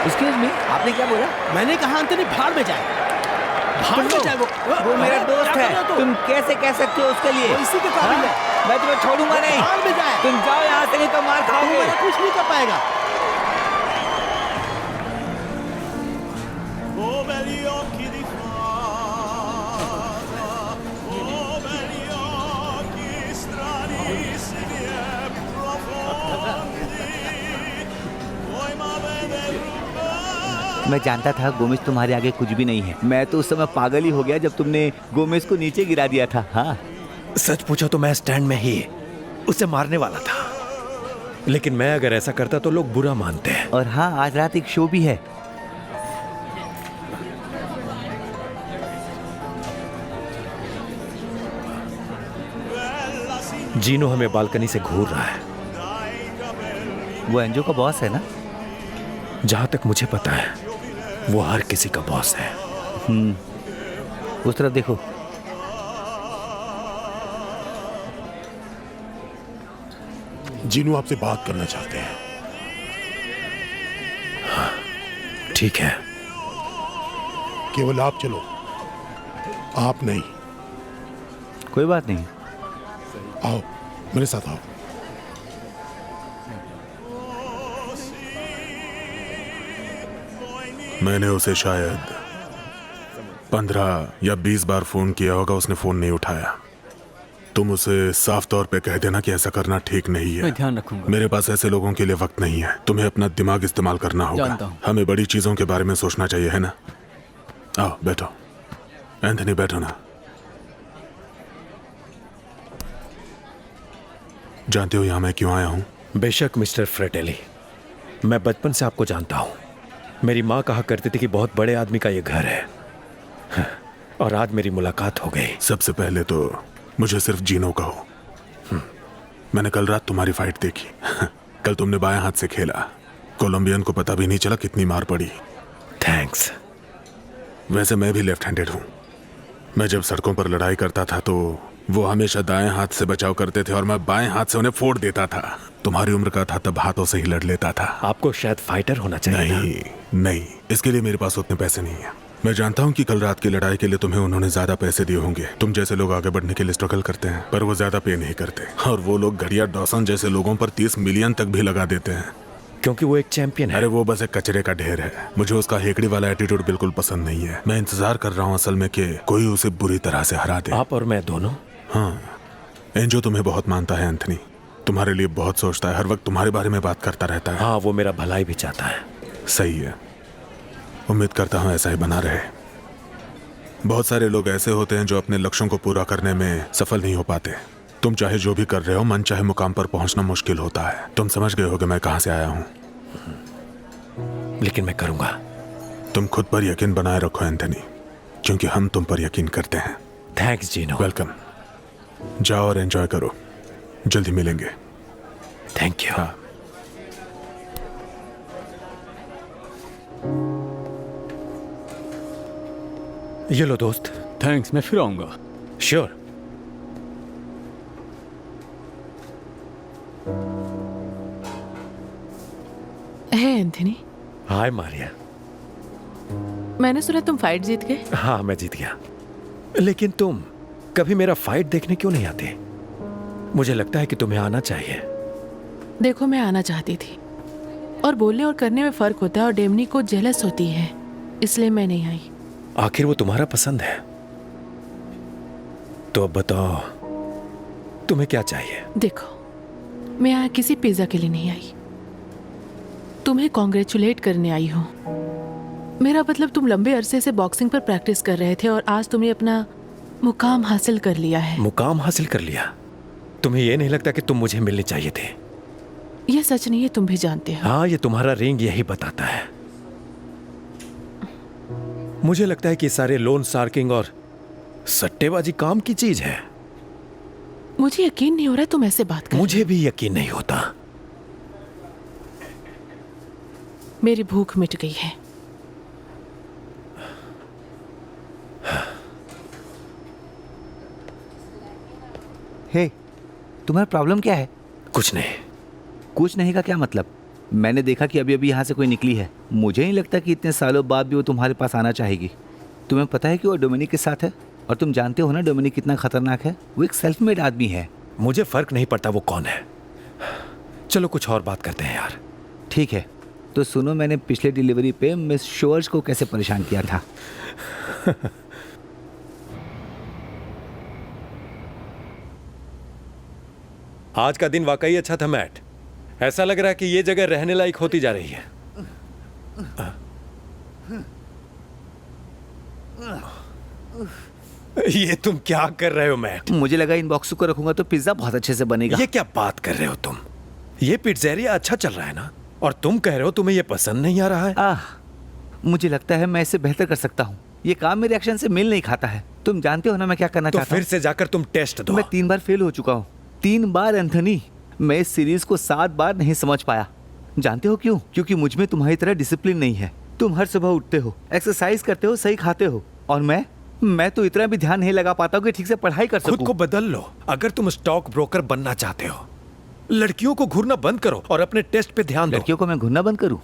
एक्सक्यूज मी, आपने क्या बोला? मैंने कहा एंथनी भाड़ में जाए। भाड़ में जाए वो मेरा दोस्त है। तुम कैसे कह सकते हो उसके लिए? इसी के काबिल है। मैं तुम्हें छोड़ूंगा नहीं। भाड़ में जाए। तुम जाओ यहाँ से, नहीं तो मार खाओगे। मेरा कुछ नहीं कर पाएगा। मैं जानता था गोमेज तुम्हारे आगे कुछ भी नहीं है। मैं तो उस समय पागल ही हो गया जब तुमने गोमेज को नीचे गिरा दिया था। हाँ, सच पूछो तो मैं स्टैंड में ही उसे मारने वाला था, लेकिन मैं अगर ऐसा करता तो लोग बुरा मानते हैं। और हाँ, आज रात एक शो भी है। जीनो हमें बालकनी से घूर रहा है। वो एनजीओ का बॉस है ना? जहां तक मुझे पता है वो हर किसी का बॉस है। उस तरफ देखो। जीनू आपसे बात करना चाहते हैं। ठीक है, केवल आप चलो, आप नहीं। कोई बात नहीं। आओ मेरे साथ आओ। मैंने उसे शायद 15 या 20 बार फोन किया होगा, उसने फोन नहीं उठाया। तुम उसे साफ तौर पे कह देना कि ऐसा करना ठीक नहीं है। मैं ध्यान रखूंगा। मेरे पास ऐसे लोगों के लिए वक्त नहीं है। तुम्हें अपना दिमाग इस्तेमाल करना जानता होगा। हूं। हमें बड़ी चीजों के बारे में सोचना चाहिए, है ना? आओ बैठो। एंथनी बैठो ना। जानते हो यहां मैं क्यों आया हूं? बेशक मिस्टर फ्रेटेली, मैं बचपन से आपको जानता हूं। मेरी माँ कहा करती थी कि बहुत बड़े आदमी का ये घर है, और आज मेरी मुलाकात हो गई। सबसे पहले तो मुझे सिर्फ जीनो कहो। मैंने कल रात तुम्हारी फाइट देखी। कल तुमने बाएं हाथ से खेला, कोलंबियन को पता भी नहीं चला कितनी मार पड़ी। थैंक्स। वैसे मैं भी लेफ्ट हैंडेड हूँ। मैं जब सड़कों पर लड़ाई करता था तो वो हमेशा दाएं हाथ से बचाव करते थे और मैं बाएं हाथ से उन्हें फोड़ देता था। तुम्हारी उम्र का था तब हाथों से ही लड़ लेता था। आपको शायद फाइटर होना चाहिए। नहीं, इसके लिए मेरे पास उतने पैसे नहीं है। मैं जानता हूँ कि कल रात की लड़ाई के लिए तुम्हें उन्होंने ज्यादा पैसे दिए होंगे। तुम जैसे लोग आगे बढ़ने के लिए स्ट्रगल करते हैं, पर वो ज्यादा पे नहीं करते। और वो लोग घड़िया डॉसन जैसे लोगों पर 30 मिलियन तक भी लगा देते हैं, क्योंकि वो एक चैंपियन है। अरे वो बस एक कचरे का ढेर है। मुझे उसका हेकड़ी वाला एटीट्यूड बिल्कुल पसंद नहीं है। मैं इंतजार कर रहा हूँ असल में कि कोई उसे बुरी तरह से हरा दे। आप और मैं दोनों? हाँ, एंजो तुम्हें बहुत मानता है एंथनी, तुम्हारे लिए बहुत सोचता है, हर वक्त तुम्हारे बारे में बात करता रहता है। हाँ, वो मेरा भलाई भी चाहता है। सही है, उम्मीद करता हूँ ऐसा ही बना रहे। बहुत सारे लोग ऐसे होते हैं जो अपने लक्ष्यों को पूरा करने में सफल नहीं हो पाते। तुम चाहे जो भी कर रहे हो, मन चाहे मुकाम पर पहुंचना मुश्किल होता है। तुम समझ गए हो कि मैं कहां से आया हूं। लेकिन मैं करूंगा। तुम खुद पर यकीन बनाए रखो एंथनी, क्योंकि हम तुम पर यकीन करते हैं। थैंक्स जीनो। वेलकम। जाओ और एंजॉय करो, जल्दी मिलेंगे। Thank you. हाँ। ये लो दोस्त। थैंक्स, मैं फिर आऊंगा। श्योर। है एंथनी। हाय मारिया। मैंने सुना तुम फाइट जीत गए। हाँ, मैं जीत गया। लेकिन तुम कभी मेरा फाइट देखने क्यों नहीं आते? मुझे लगता है कि तुम्हें आना चाहिए। देखो, मैं आना चाहती थी, और बोलने और करने में फर्क होता है, और डेमनी को जेलस होती है, इसलिए मैं नहीं आई। आखिर वो तुम्हारा पसंद है, तो अब बताओ तुम्हें क्या चाहिए? देखो, मैं यहाँ किसी पिज्जा के लिए नहीं आई, तुम्हें कॉन्ग्रेचुलेट करने आई हूँ। मेरा मतलब, तुम लंबे अरसे से बॉक्सिंग पर प्रैक्टिस कर रहे थे और आज तुमने अपना मुकाम हासिल कर लिया है। मुकाम हासिल कर लिया? तुम्हें यह नहीं लगता कि तुम मुझे मिलने चाहिए थे? यह सच नहीं है, तुम भी जानते हो। हाँ, ये तुम्हारा रिंग यही बताता है। मुझे लगता है कि सारे लोन सार्किंग और सट्टेबाजी काम की चीज है। मुझे यकीन नहीं हो रहा तुम ऐसे बात कर। मुझे भी यकीन नहीं होता। मेरी भूख मिट गई है। हे, तुम्हारा प्रॉब्लम क्या है? कुछ नहीं। कुछ नहीं का क्या मतलब? मैंने देखा कि अभी अभी यहाँ से कोई निकली है। मुझे नहीं लगता कि इतने सालों बाद भी वो तुम्हारे पास आना चाहेगी। तुम्हें पता है कि वो डोमिनिक के साथ है, और तुम जानते हो ना डोमिनिक कितना खतरनाक है। वो एक सेल्फ मेड आदमी है। मुझे फर्क नहीं पड़ता वो कौन है। चलो कुछ और बात करते हैं यार। ठीक है, तो सुनो, मैंने पिछले डिलीवरी पे मिस शोर्स को कैसे परेशान किया था। आज का दिन वाकई अच्छा था मैट। ऐसा लग रहा है कि ये जगह रहने लायक होती जा रही है। ये तुम क्या कर रहे हो मैट? मुझे लगा इन बॉक्सों को रखूंगा तो पिज्जा बहुत अच्छे से बनेगा। ये क्या बात कर रहे हो तुम? ये पिज्जेरिया अच्छा चल रहा है ना, और तुम कह रहे हो तुम्हें ये पसंद नहीं आ रहा है? मुझे लगता है मैं इसे बेहतर कर सकता हूँ। ये काम मेरे एक्शन से मेल नहीं खाता है। तुम जानते हो ना मैं क्या करना चाहता हूँ। फिर से जाकर तुम टेस्ट दो। मैं 3 बार फेल हो चुका हूँ। 3 बार एंथनी। मैं इस सीरीज को 7 बार नहीं समझ पाया। जानते हो क्यों? क्योंकि मुझ में तुम्हारी तरह डिसिप्लिन नहीं है। तुम हर सुबह उठते हो, एक्सरसाइज करते हो, सही खाते हो, और मैं तो इतना भी ध्यान नहीं लगा पाता हूँ कि ठीक से पढ़ाई कर सकूं। खुद को बदल लो। अगर तुम स्टॉक ब्रोकर बनना चाहते हो, लड़कियों को घूरना बंद करो और अपने टेस्ट पे ध्यान दो। लड़कियों को मैं घूरना बंद करूं?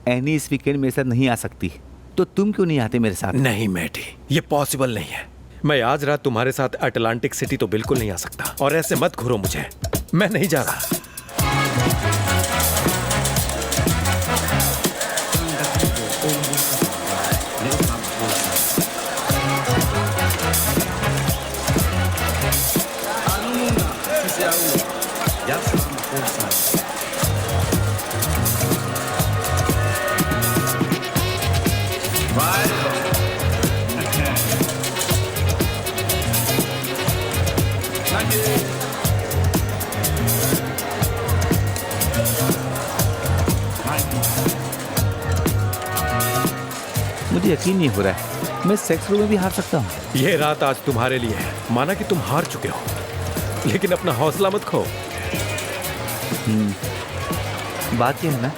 एनी इस वीकेंड मेरे साथ नहीं आ सकती, तो तुम क्यों नहीं आते मेरे साथ? नहीं मैटी, ये पॉसिबल नहीं है। मैं आज रात तुम्हारे साथ अटलांटिक सिटी तो बिल्कुल नहीं आ सकता, और ऐसे मत घूरो मुझे। मैं नहीं जा रहा। मुझे यकीन नहीं हो रहा है, मैं सेक्स रूम में भी हार सकता हूँ। ये रात आज तुम्हारे लिए है। माना कि तुम हार चुके हो, लेकिन अपना हौसला मत खो। बात ये है ना,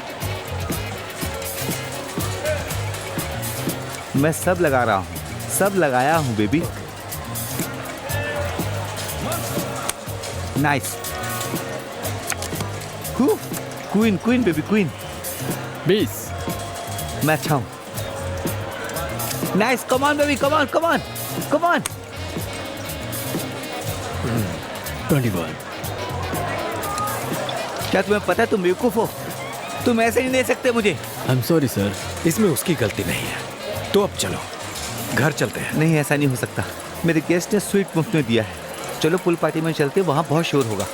मैं सब लगा रहा हूँ, सब लगाया हूँ baby. Nice. Queen queen baby queen. 20। मैं अच्छा हूँ। Nice, come on baby, come on come on come on. 21। क्या तुम्हें पता है तुम बेवकूफ हो? तुम ऐसे नहीं दे सकते मुझे। I am sorry sir. इसमें उसकी गलती नहीं है। तो अब चलो, घर चलते हैं। नहीं, ऐसा नहीं हो सकता। मेरे गेस्ट ने स्वीट मुफ्त में दिया है। चलो पूल पार्टी में चलते, वहां बहुत शोर होगा।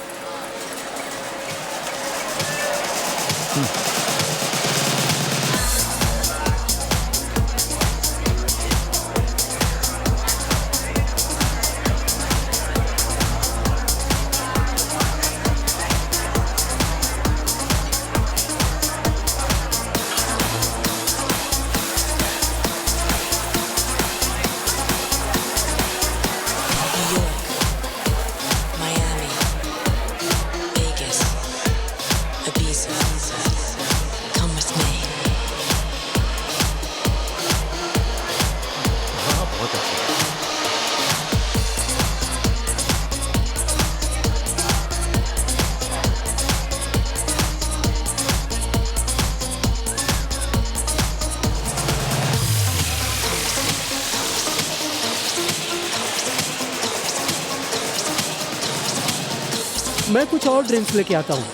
मैं कुछ और ड्रिंक्स लेके आता हूँ।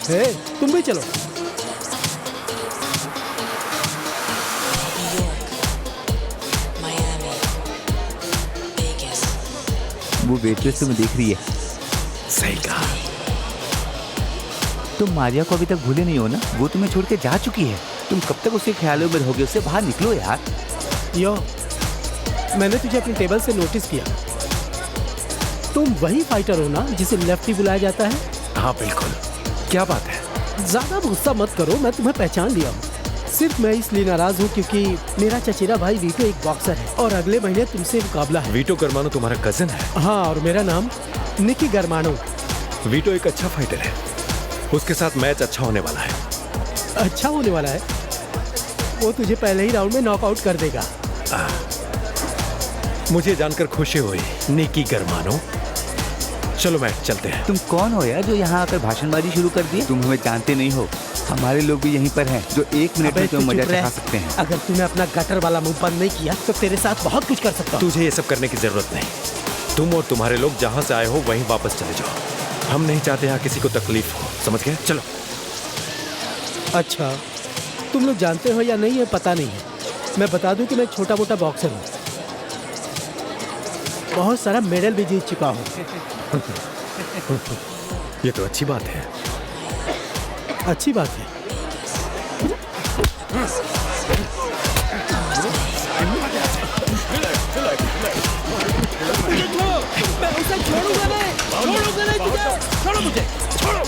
तुम भी चलो। वो वेट्रेस तुम्हें देख रही है। सही कहा। तुम मारिया को अभी तक भूले नहीं हो ना? वो तुम्हें छोड़ के जा चुकी है। तुम कब तक उसके ख्यालों में रहोगे? उससे बाहर निकलो यार। यो, मैंने तुझे अपनी टेबल से नोटिस किया। तुम वही फाइटर हो ना जिसे लेफ्टी बुलाया जाता है? हाँ बिल्कुल। क्या बात है? ज्यादा गुस्सा मत करो, मैं तुम्हें पहचान लिया हूँ। सिर्फ मैं इसलिए नाराज हूँ क्योंकि मेरा चचेरा भाई वीटो एक बॉक्सर है और अगले महीने तुमसे मुकाबला है। वीटो गर्मानो तुम्हारा कजिन है? हाँ, और मेरा नाम निकी गर्मानो। वीटो एक अच्छा फाइटर है, उसके साथ मैच अच्छा होने वाला है। अच्छा होने वाला है? वो तुझे पहले ही राउंड में नॉकआउट कर देगा। मुझे जानकर खुशी हुई निकी गर्मानो। चलो मैच चलते हैं। तुम कौन हो यार जो यहाँ आकर भाषणबाजी शुरू कर दी? तुम हमें जानते नहीं हो। हमारे लोग भी यहीं पर हैं जो 1 मिनट में तुम्हें मजा चखा सकते हैं। अगर तूने अपना गटर वाला मुंह बंद नहीं किया तो तेरे साथ बहुत कुछ कर सकता हूँ। तुझे ये सब करने की जरूरत नहीं। तुम और तुम्हारे लोग जहाँ से आए हो वहीं वापस चले जाओ। हम नहीं चाहते यहाँ किसी को तकलीफ हो, समझ गए? चलो। अच्छा, तुम लोग जानते हो या नहीं है पता नहीं है। मैं बता दूं कि मैं छोटा मोटा बॉक्सर हूँ, बहुत सारा मेडल भी जीत चुका हूँ। ये तो अच्छी बात है। अच्छी बात है। मैं उसे छोड़ूंगा नहीं, छोड़ूंगा नहीं तुझे। छोड़ो मुझे, छोड़ो।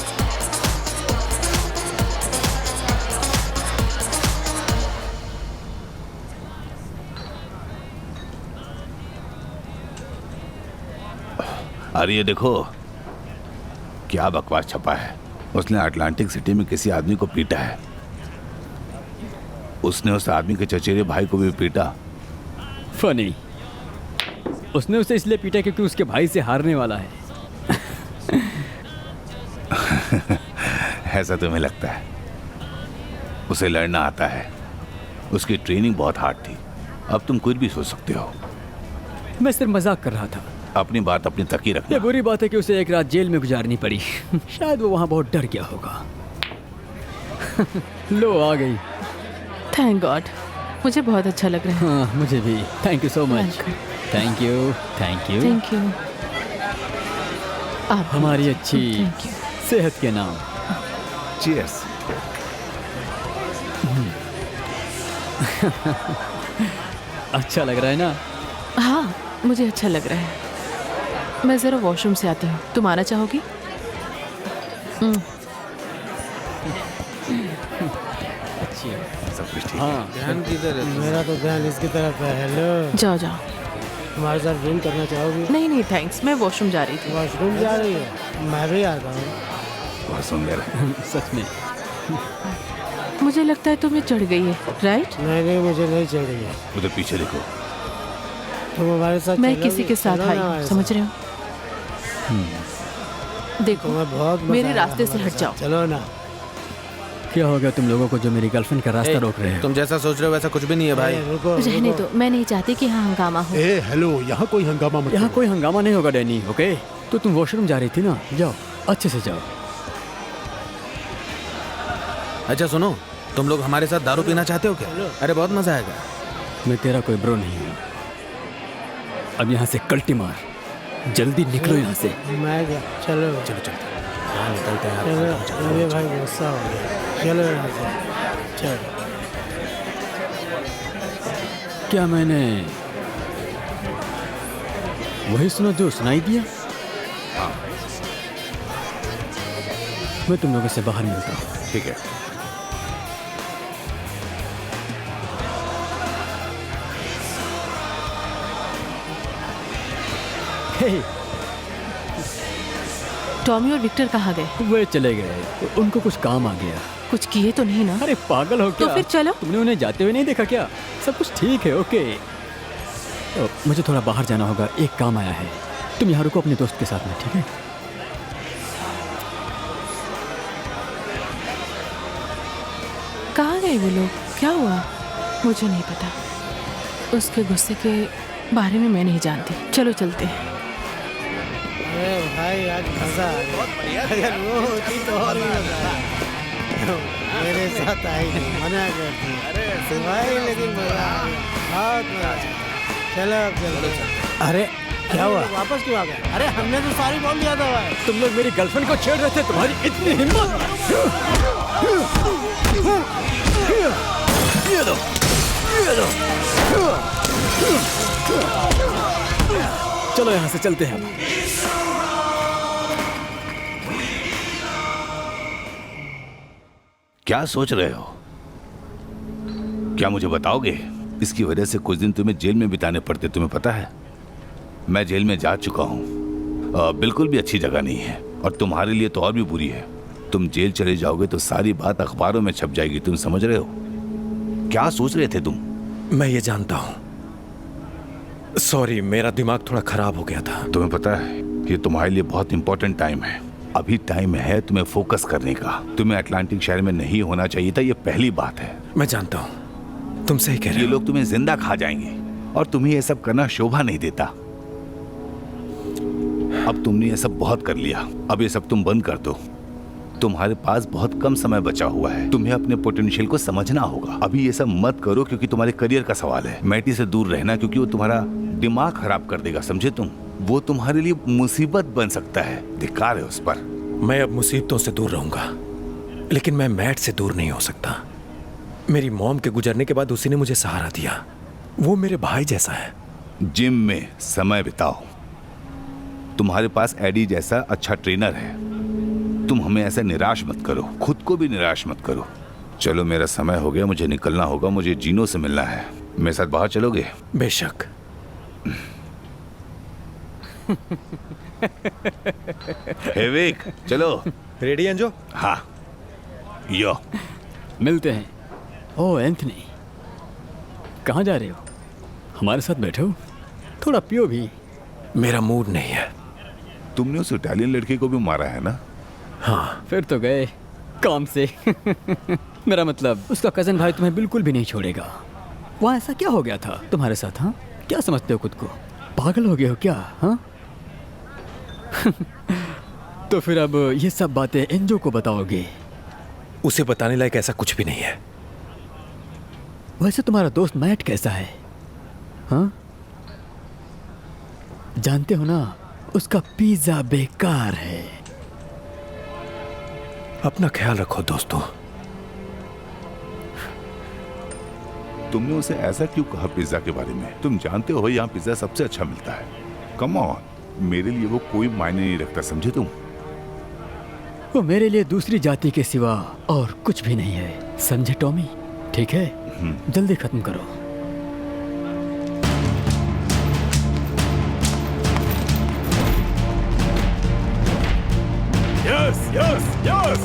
अरे ये देखो, क्या बकवास छपा है। उसने अटलांटिक सिटी में किसी आदमी को पीटा है। उसने उस आदमी के चचेरे भाई को भी पीटा। फनी, उसने उसे इसलिए पीटा क्योंकि उसके भाई से हारने वाला है। ऐसा तुम्हें लगता है? उसे लड़ना आता है। उसकी ट्रेनिंग बहुत हार्ड थी। अब तुम कुछ भी सोच सकते हो। मैं सिर्फ मजाक कर रहा था। अपनी बात अपनी तक ही रखना। ये बुरी बात है कि उसे एक रात जेल में गुजारनी पड़ी। शायद वो वहां बहुत डर गया होगा। लो आ गई। थैंक गॉड, मुझे बहुत अच्छा लग रहा है। हाँ, मुझे भी। Thank you so much. Thank you, thank you, thank you. आप हमारी अच्छी सेहत के नाम। चीयर्स। अच्छा लग रहा है ना? हाँ, मुझे अच्छा लग रहा है। मैं ज़रा वॉशरूम से आती हूँ, तुम आना चाहोगी? सब कुछ ठीक हाँ, ध्यान किधर है? मेरा तो ध्यान इसकी तरफ है। हेलो, जाओ जाओ। तुम्हारे साथ ड्रिंक करना चाहोगी? नहीं नहीं थैंक्स, मैं वॉशरूम जा रही थी। वॉशरूम जा रही है? मैं भी आता हूँ। बहुत सुंदर है। सच में। मुझे लगता है तुम्हें चढ़ गई है, राइट? नहीं नहीं, मुझे नहीं चढ़ रही है। उधर पीछे देखो। तुम हमारे साथ मैं चलोगी? किसी के साथ चलो आई ना हूँ, हमारे समझ साथ। रहे हो? देखो, तुम्हें बहुत मजा मेरे आएगा रास्ते से हमारे हट साथ। जाओ। चलो ना। क्या हो गया तुम लोगों को जो मेरी गर्लफ्रेंड का रास्ता रोक रहे हो? तुम जैसा सोच रहे हो वैसा कुछ भी नहीं है भाई। रुको, रहने दो, मैं नहीं चाहती कि यहाँ हंगामा हो। ए हेलो, यहाँ कोई हंगामा मत यहाँ करो। कोई हंगामा नहीं होगा डैनी, ओके? तो तुम वॉशरूम जा रही थी ना, जाओ, अच्छे से जाओ। अच्छा सुनो, तुम लोग हमारे साथ दारू पीना चाहते हो क्या? अरे बहुत मजा आएगा। मैं तेरा कोई ब्रो नहीं हूँ। अब यहाँ से कल्टी मार, जल्दी निकलो यहाँ से। मैं क्या? चलो चलो चलते चलो। अरे भाई गुस्सा हो गया। चलो यहाँ से। चलो। क्या मैंने वही सुना जो सुनाई दिया? मैं तुम लोगों से बाहर मिलता हूँ। ठीक है। टॉमी और विक्टर कहाँ गए? वे चले गए, उनको कुछ काम आ गया। कुछ किए तो नहीं ना? अरे पागल हो क्या? तो फिर चलो। तुमने उन्हें जाते हुए नहीं देखा क्या? सब कुछ ठीक है, ओके। मुझे थोड़ा बाहर जाना होगा, एक काम आया है। तुम यहाँ रुको अपने दोस्त के साथ में, ठीक है? कहाँ गए वो लोग? क्या हुआ? मुझे नहीं पता। उसके गुस्से के बारे में मैं नहीं जानती। चलो चलते हैं। अरे भाई आज मजा आ गया। अगर वो होती तो और भी मजा आया। मेरे साथ आई नहीं, मना करती। अरे भाई लेकिन मजा आ गया, बहुत मजा आया। चलो अब चलो। अरे क्या हुआ? वापस क्यों आ गए? अरे हमने तो सारी बोल दिया था भाई। तुम लोग मेरी गर्लफ्रेंड को छेड़ रहे थे, तुम्हारी इतनी हिम्मत! ये लो, ये लो। चलो यहाँ से चलते हैं। क्या सोच रहे हो? क्या मुझे बताओगे? इसकी वजह से कुछ दिन तुम्हें जेल में बिताने पड़ते, तुम्हें पता है? मैं जेल में जा चुका हूँ। बिल्कुल भी अच्छी जगह नहीं है, और तुम्हारे लिए तो और भी बुरी है। तुम जेल चले जाओगे तो सारी बात अखबारों में छप जाएगी, तुम समझ रहे हो? क्या सोच रहे थे तुम? मैं ये जानता हूँ। सॉरी, मेरा दिमाग थोड़ा खराब हो गया था। तुम्हें पता है ये तुम्हारे लिए बहुत इंपॉर्टेंट टाइम है। अभी टाइम है तुम्हें फोकस करने का। तुम्हें अटलांटिक शहर में नहीं होना चाहिए था, ये पहली बात है। मैं जानता हूँ, तुम सही कह रहे हो। ये लोग तुम्हें जिंदा खा जाएंगे, और तुम्हें ये सब करना शोभा नहीं देता। अब तुमने ये सब बहुत कर लिया, अब ये सब तुम बंद कर दो। तुम्हारे पास बहुत कम समय बचा हुआ है, तुम्हें अपने पोटेंशियल को समझना होगा। अभी ये सब मत करो क्योंकि तुम्हारे करियर का सवाल है। मैटी से दूर रहना क्योंकि वो तुम्हारा दिमाग खराब कर देगा, समझे तुम? वो तुम्हारे लिए मुसीबत बन सकता है, धिक्कार है उस पर। मैं अब मुसीबतों से दूर रहूंगा, लेकिन मैं मैट से दूर नहीं हो सकता। मेरी मॉम के गुजरने के बाद उसी ने मुझे सहारा दिया। वो मेरे भाई जैसा है। जिम में समय बिताओ। तुम्हारे पास एडी जैसा अच्छा ट्रेनर है। तुम हमें ऐसा निराश मत करो, खुद को भी निराश मत करो। चलो मेरा समय हो गया, मुझे निकलना होगा, मुझे जीनो से मिलना है। मेरे साथ बाहर चलोगे? बेशक। हे विक, चलो। Ready Enzo? हाँ, यो। मिलते हैं। ओ एंथनी, कहाँ जा रहे हो? हमारे साथ बैठो, थोड़ा पियो भी। मेरा मूड नहीं है। तुमने उस इटालियन लड़के को भी मारा है ना? हाँ। फिर तो गए काम से। मेरा मतलब उसका कजन भाई तुम्हें बिल्कुल भी नहीं छोड़ेगा। वहाँ ऐसा क्या हो गया था तुम्हारे साथ? हाँ, क्या समझते हो खुद को? पागल हो गए हो क्या? हाँ। तो फिर अब ये सब बातें एंजो को बताओगे? उसे बताने लायक ऐसा कुछ भी नहीं है। वैसे तुम्हारा दोस्त मैट कैसा है? हाँ, जानते हो ना, उसका पिज्जा बेकार है। अपना ख्याल रखो दोस्तों। तुमने उसे ऐसा क्यों कहा पिज्जा के बारे में? तुम जानते हो यहाँ पिज्जा सबसे अच्छा मिलता है। कम ऑन, मेरे लिए वो कोई मायने नहीं रखता, समझे तुम? वो मेरे लिए दूसरी जाति के सिवा और कुछ भी नहीं है, समझे टॉमी? ठीक है, जल्दी खत्म करो। Yes yes yes.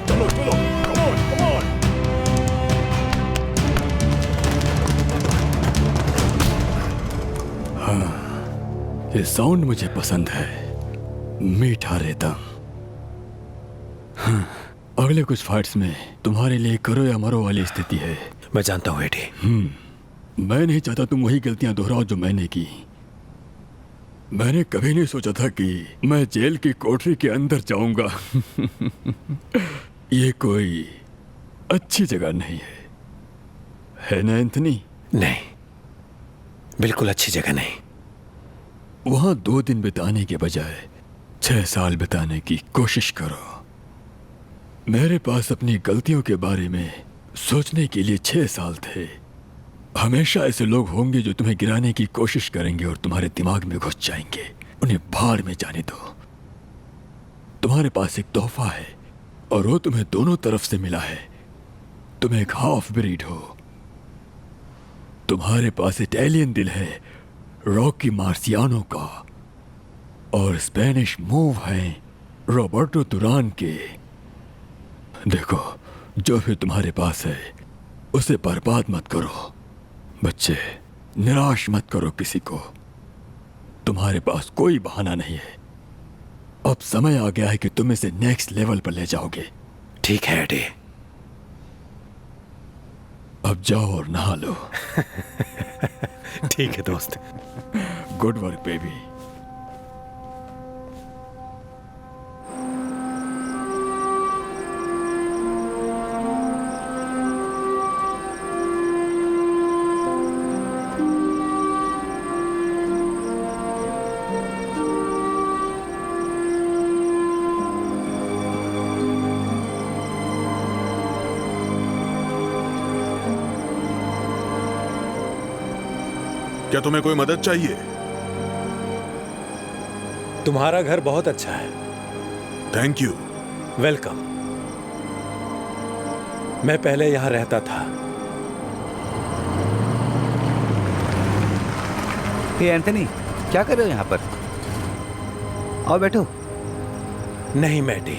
चलो चलो, कम ऑन कम ऑन। हाँ, ये साउंड मुझे पसंद है, मीठा रेतम। हाँ, अगले कुछ फाइट्स में तुम्हारे लिए करो या मरो वाली स्थिति है। मैं जानता हूँ एडी। मैं नहीं चाहता तुम वही गलतियां दोहराओ जो मैंने की। मैंने कभी नहीं सोचा था कि मैं जेल की कोठरी के अंदर जाऊंगा। ये कोई अच्छी जगह नहीं है ना एंथनी? नहीं, बिल्कुल अच्छी जगह नहीं। वहां 2 दिन बिताने के बजाय 6 साल बिताने की कोशिश करो। मेरे पास अपनी गलतियों के बारे में सोचने के लिए 6 साल थे। हमेशा ऐसे लोग होंगे जो तुम्हें गिराने की कोशिश करेंगे और तुम्हारे दिमाग में घुस जाएंगे। उन्हें भाड़ में जाने दो। तुम्हारे पास एक तोहफा है और वो तुम्हें दोनों तरफ से मिला है। तुम एक हाफ ब्रीड हो। तुम्हारे पास इटालियन दिल है रॉकी मार्सियानो का, और स्पेनिश मूव है रॉबर्टो दुरान के। देखो, जो भी तुम्हारे पास है उसे बर्बाद मत करो। बच्चे, निराश मत करो किसी को। तुम्हारे पास कोई बहाना नहीं है। अब समय आ गया है कि तुम इसे नेक्स्ट लेवल पर ले जाओगे। ठीक है एडी। अब जाओ और नहा लो। ठीक है दोस्त। Good work baby. क्या तुम्हें कोई मदद चाहिए? तुम्हारा घर बहुत अच्छा है। Thank you. वेलकम। मैं पहले यहां रहता था। हे एंथनी, क्या कर रहे हो यहाँ पर? आओ बैठो। नहीं मैटी,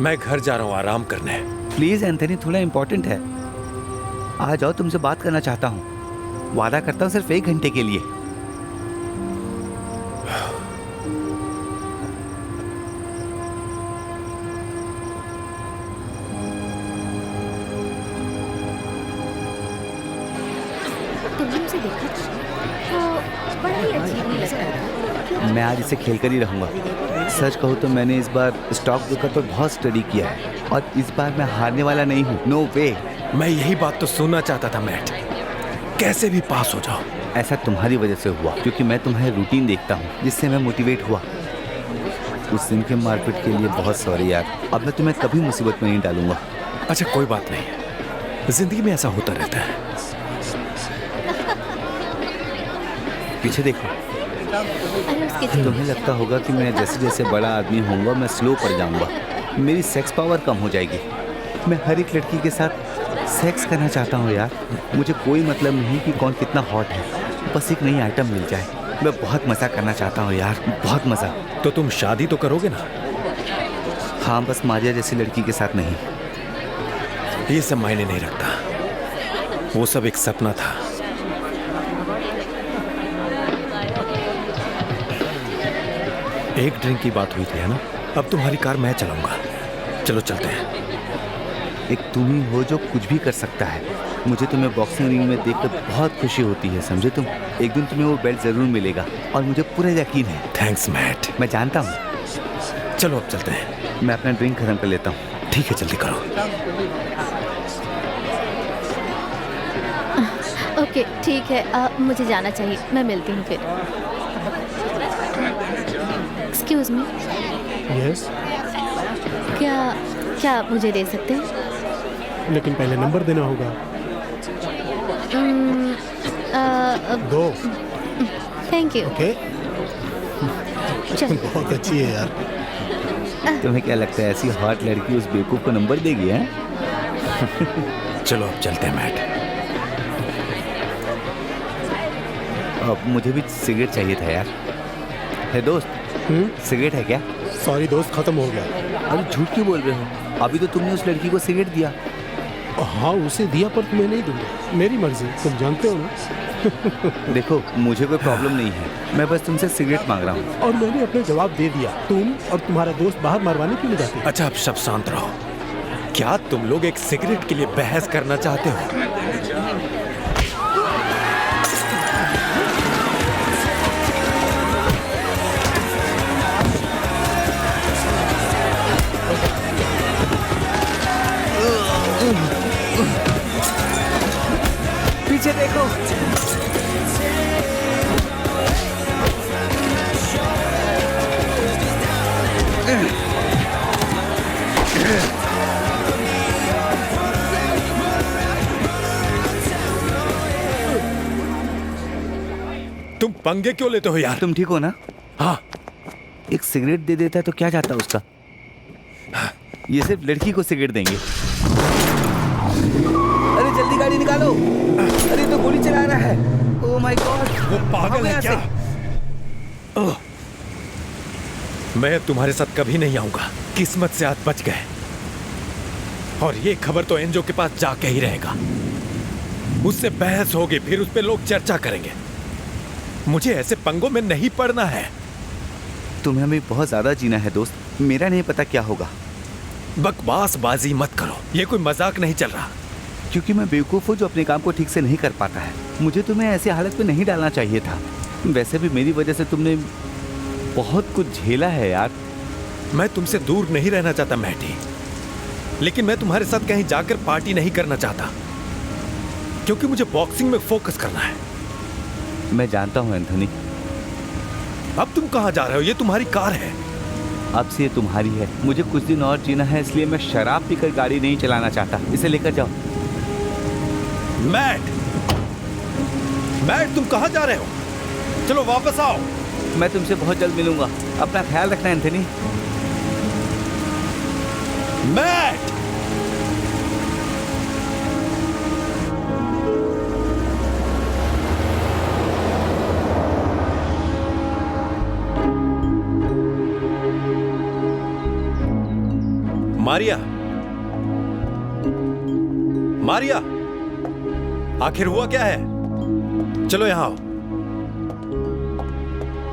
मैं घर जा रहा हूं आराम करने। प्लीज एंथनी, थोड़ा इंपॉर्टेंट है। आ जाओ, तुमसे बात करना चाहता हूँ। वादा करता हूँ सिर्फ 1 घंटे के लिए। तुमने उसे देखा तो बड़ा ही अजीब लग रहा था। मैं आज इसे खेल कर ही रहूंगा। सच कहूँ तो मैंने इस बार स्टॉक ब्रोकर पर बहुत स्टडी किया है और इस बार मैं हारने वाला नहीं हूँ। नो वे। मैं यही बात तो सुनना चाहता था मैट। कैसे भी पास हो जाओ। ऐसा तुम्हारी वजह से हुआ, क्योंकि मैं तुम्हारे रूटीन देखता हूँ, जिससे मैं मोटिवेट हुआ। उस दिन के मारपीट के लिए बहुत सॉरी यार। अब मैं तुम्हें कभी मुसीबत में नहीं डालूंगा। अच्छा कोई बात नहीं, जिंदगी में ऐसा होता रहता है। पीछे देखो। तुम्हें लगता होगा कि मैं जैसे जैसे बड़ा आदमी होऊंगा मैं स्लो पड़ जाऊंगा, मेरी सेक्स पावर कम हो जाएगी। मैं हर एक लड़की के साथ सेक्स करना चाहता हूँ यार। मुझे कोई मतलब नहीं कि कौन कितना हॉट है, बस एक नई आइटम मिल जाए। मैं बहुत मज़ा करना चाहता हूँ यार, बहुत मज़ा। तो तुम शादी तो करोगे ना? हाँ, बस मारिया जैसी लड़की के साथ नहीं। ये सब मायने नहीं रखता, वो सब एक सपना था। एक ड्रिंक की बात हुई थी है ना? अब तुम्हारी कार मैं चलाऊंगा। चलो चलते हैं। एक तुम ही हो जो कुछ भी कर सकता है। मुझे तुम्हें बॉक्सिंग रिंग में देखकर बहुत खुशी होती है, समझे तुम? एक दिन तुम्हें वो बेल्ट जरूर मिलेगा और मुझे पूरा यकीन है। Thanks Matt. मैं जानता हूँ। चलो अब चलते हैं। मैं अपना ड्रिंक खत्म कर लेता हूँ। ठीक है, जल्दी करो। ओके ठीक है, मुझे जाना चाहिए, मैं मिलती हूँ फिर। Excuse me. यस। क्या आप मुझे दे सकते हैं? लेकिन पहले नंबर देना होगा। दो। Thank you. ओके। बहुत अच्छी है यार। तुम्हें क्या लगता है ऐसी हॉट लड़की उस बेवकूफ को नंबर देगी? है चलो अब चलते हैं मैट। अब मुझे भी सिगरेट चाहिए था यार। है दोस्त, सिगरेट है क्या? सॉरी दोस्त, खत्म हो गया। अरे झूठ क्यों बोल रहे हो? अभी तो तुमने उस लड़की को सिगरेट दिया। हाँ उसे दिया, पर तुम्हें नहीं दूंगा, मेरी मर्जी, तुम जानते हो ना। देखो मुझे कोई प्रॉब्लम नहीं है, मैं बस तुमसे सिगरेट मांग रहा हूँ। और मैंने अपने जवाब दे दिया। तुम और तुम्हारा दोस्त बाहर मरवाने क्यों नहीं जाते? अच्छा अब सब शांत रहो। क्या तुम लोग एक सिगरेट के लिए बहस करना चाहते हो? पीछे देखो। तुम पंगे क्यों लेते हो यार? तुम ठीक हो ना? हाँ। एक सिगरेट दे देता है तो क्या जाता उसका? ये सिर्फ लड़की को सिगरेट देंगे। अरे जल्दी गाड़ी निकालो। अरे तो गोली चला रहा है। ओह माय गॉड, वो पागल है क्या? मैं तुम्हारे साथ कभी नहीं आऊंगा। किस्मत से आज बच गए। और ये खबर तो एंजो के पास जाके ही रहेगा। उससे बहस होगी, फिर उस पे लोग चर्चा करेंगे। मुझे ऐसे पंगों में नहीं पड़ना है। तुम्हें हमें बहुत ज्यादा जीना है दोस्त, मेरा नहीं पता क्या होगा। बकवासबाजी मत करो, ये कोई मजाक नहीं चल रहा। क्योंकि मैं बेवकूफ हूँ जो अपने काम को ठीक से नहीं कर पाता है। मुझे तुम्हें ऐसी हालत में नहीं डालना चाहिए था। वैसे भी मेरी वजह से तुमने बहुत कुछ झेला है यार। मैं तुमसे दूर नहीं रहना चाहता मैटी, लेकिन मैं तुम्हारे साथ कहीं जाकर पार्टी नहीं करना चाहता, क्योंकि मुझे बॉक्सिंग में फोकस करना है। मैं जानता हूँ एंथोनी। अब तुम कहाँ जा रहे हो? ये तुम्हारी कार है। अब से ये तुम्हारी है। मुझे कुछ दिन और जीना है, इसलिए मैं शराब पीकर गाड़ी नहीं चलाना चाहता। इसे लेकर जाओ। मैट, मैट तुम कहाँ जा रहे हो? चलो वापस आओ। मैं तुमसे बहुत जल्द मिलूंगा। अपना ख्याल रखना एंथोनी। मैट! मारिया, मारिया, आखिर हुआ क्या है? चलो यहां आओ।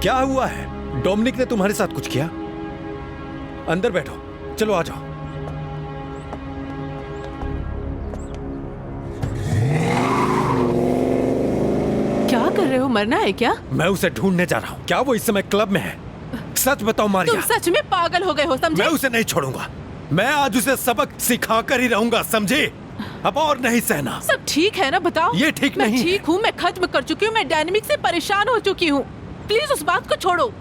क्या हुआ है? डोमिनिक ने तुम्हारे साथ कुछ किया? अंदर बैठो, चलो आ जाओ। क्या कर रहे हो? मरना है क्या? मैं उसे ढूंढने जा रहा हूं। क्या वो इस समय क्लब में है? सच बताओ मारिया। तुम सच में पागल हो गए हो, समझे? मैं उसे नहीं छोड़ूंगा। मैं आज उसे सबक सिखाकर ही रहूंगा, समझे? अब और नहीं सहना। सब ठीक है ना? बताओ। ये ठीक नहीं। मैं ठीक हूँ, मैं खत्म कर चुकी हूँ, मैं डायनेमिक से परेशान हो चुकी हूँ। प्लीज उस बात को छोड़ो।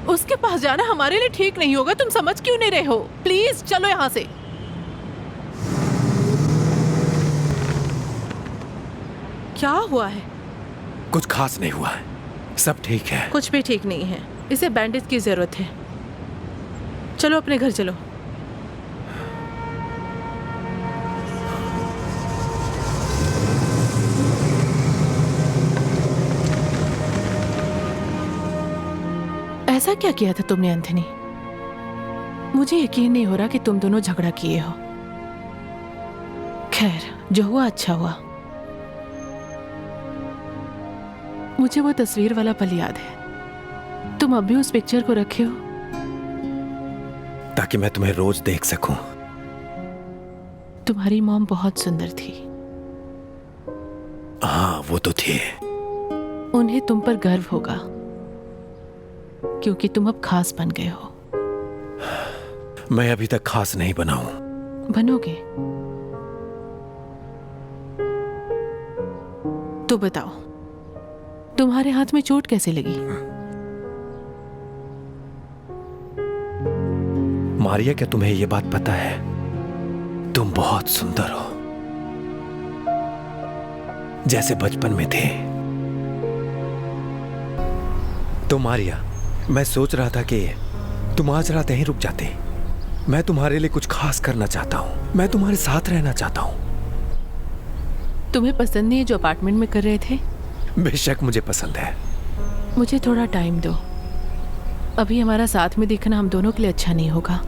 उसके पास जाना हमारे लिए ठीक नहीं होगा। तुम समझ क्यों नहीं रहे हो? प्लीज चलो यहाँ से। क्या हुआ है? कुछ खास नहीं हुआ है, सब ठीक है। कुछ भी ठीक नहीं है। इसे बैंडेज की जरूरत है। चलो अपने घर चलो। ऐसा क्या किया था तुमने एंथनी? मुझे यकीन नहीं हो रहा कि तुम दोनों झगड़ा किए हो। खैर, जो हुआ अच्छा हुआ। मुझे वो तस्वीर वाला पल याद है। तुम अब भी उस पिक्चर को रखे हो? ताकि मैं तुम्हें रोज देख सकूं। तुम्हारी मॉम बहुत सुंदर थी। हाँ, वो तो थी। उन्हें तुम पर गर्व होगा क्योंकि तुम अब खास बन गए हो। मैं अभी तक खास नहीं बना हूं। बनोगे तो बताओ, तुम्हारे हाथ में चोट कैसे लगी? मारिया, क्या तुम्हें यह बात पता है? तुम बहुत सुंदर हो, जैसे बचपन में थे। तो मारिया, मैं सोच रहा था कि तुम आज रात यहीं रुक जाते। मैं तुम्हारे लिए कुछ खास करना चाहता हूं। मैं तुम्हारे साथ रहना चाहता हूं। तुम्हें पसंद नहीं है जो अपार्टमेंट में कर रहे थे? बेशक मुझे पसंद है। मुझे थोड़ा टाइम दो। अभी हमारा साथ में दिखना हम दोनों के लिए अच्छा नहीं होगा।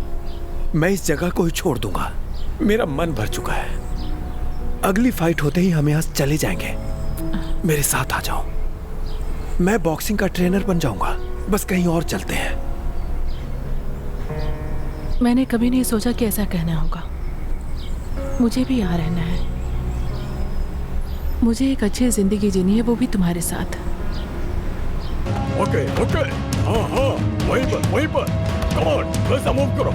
मैं इस जगह को ही छोड़ दूंगा। मेरा मन भर चुका है। अगली फाइट होते ही हम यहां से चले जाएंगे। मेरे साथ आ जाओ। मैं बॉक्सिंग का ट्रेनर बन जाऊंगा। बस कहीं और चलते हैं। मैंने कभी नहीं सोचा कि ऐसा कहना होगा। मुझे भी यहाँ रहना है। मुझे एक अच्छी जिंदगी जीनी है, वो भी तुम्हारे साथ। ओके ओके, हाँ हाँ, वहीं पर। कम ऑन, वैसा मूव करो।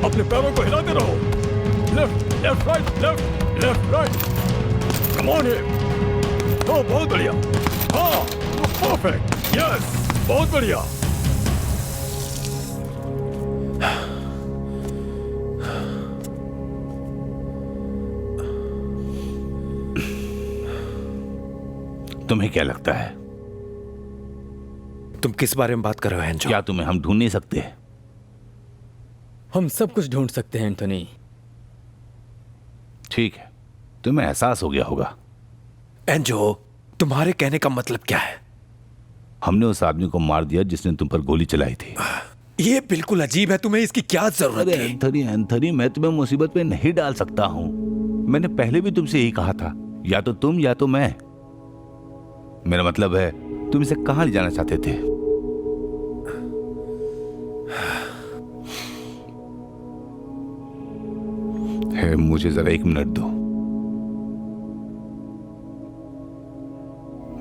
अपने पैरों को हिलाते रहो। Left right. कम ऑन है। हाँ, बहुत बढ़िया। हाँ, परफेक्ट। यस, बहुत बढ़िया। तुम्हें क्या लगता है? तुम किस बारे में बात कर रहे हो एंजो? क्या तुम्हें हम ढूंढ नहीं सकते? हम सब कुछ ढूंढ सकते हैं एंथनी। ठीक है, तुम्हें एहसास हो गया होगा। एंजो, तुम्हारे कहने का मतलब क्या है? हमने उस आदमी को मार दिया जिसने तुम पर गोली चलाई थी। ये बिल्कुल अजीब है। तुम्हें इसकी क्या जरूरत थी? एंथनी, मैं तुम्हें मुसीबत में नहीं डाल सकता हूं। मैंने पहले भी तुमसे यही कहा था, या तो तुम या तो मैं। मेरा मतलब है, तुम इसे कहां ले जाना चाहते थे? मुझे जरा 1 मिनट दो।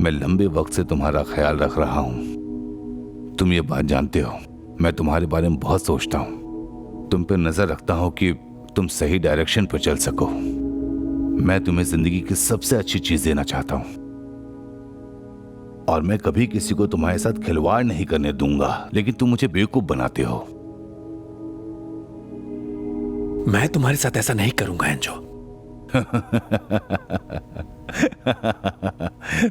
मैं लंबे वक्त से तुम्हारा ख्याल रख रहा हूं। तुम ये बात जानते हो, मैं तुम्हारे बारे में बहुत सोचता हूं। तुम पर नजर रखता हूं कि तुम सही डायरेक्शन पर चल सको। मैं तुम्हें जिंदगी की सबसे अच्छी चीज देना चाहता हूं, और मैं कभी किसी को तुम्हारे साथ खिलवाड़ नहीं करने दूंगा, लेकिन तुम मुझे बेवकूफ बनाते हो। मैं तुम्हारे साथ ऐसा नहीं करूंगा एंजो।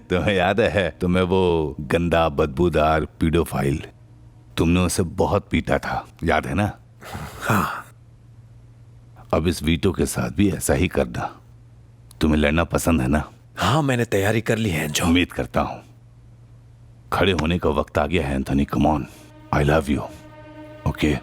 तुम्हें याद है, तुम्हें वो गंदा बदबूदार पीडोफाइल, तुमने उसे बहुत पीटा था, याद है ना? हाँ। अब इस वीटो के साथ भी ऐसा ही करना। तुम्हें लड़ना पसंद है ना? हाँ, मैंने तैयारी कर ली है एंजो। उम्मीद करता हूं। खड़े होने का वक्त आ गया है Anthony. Come on, I love you. Okay?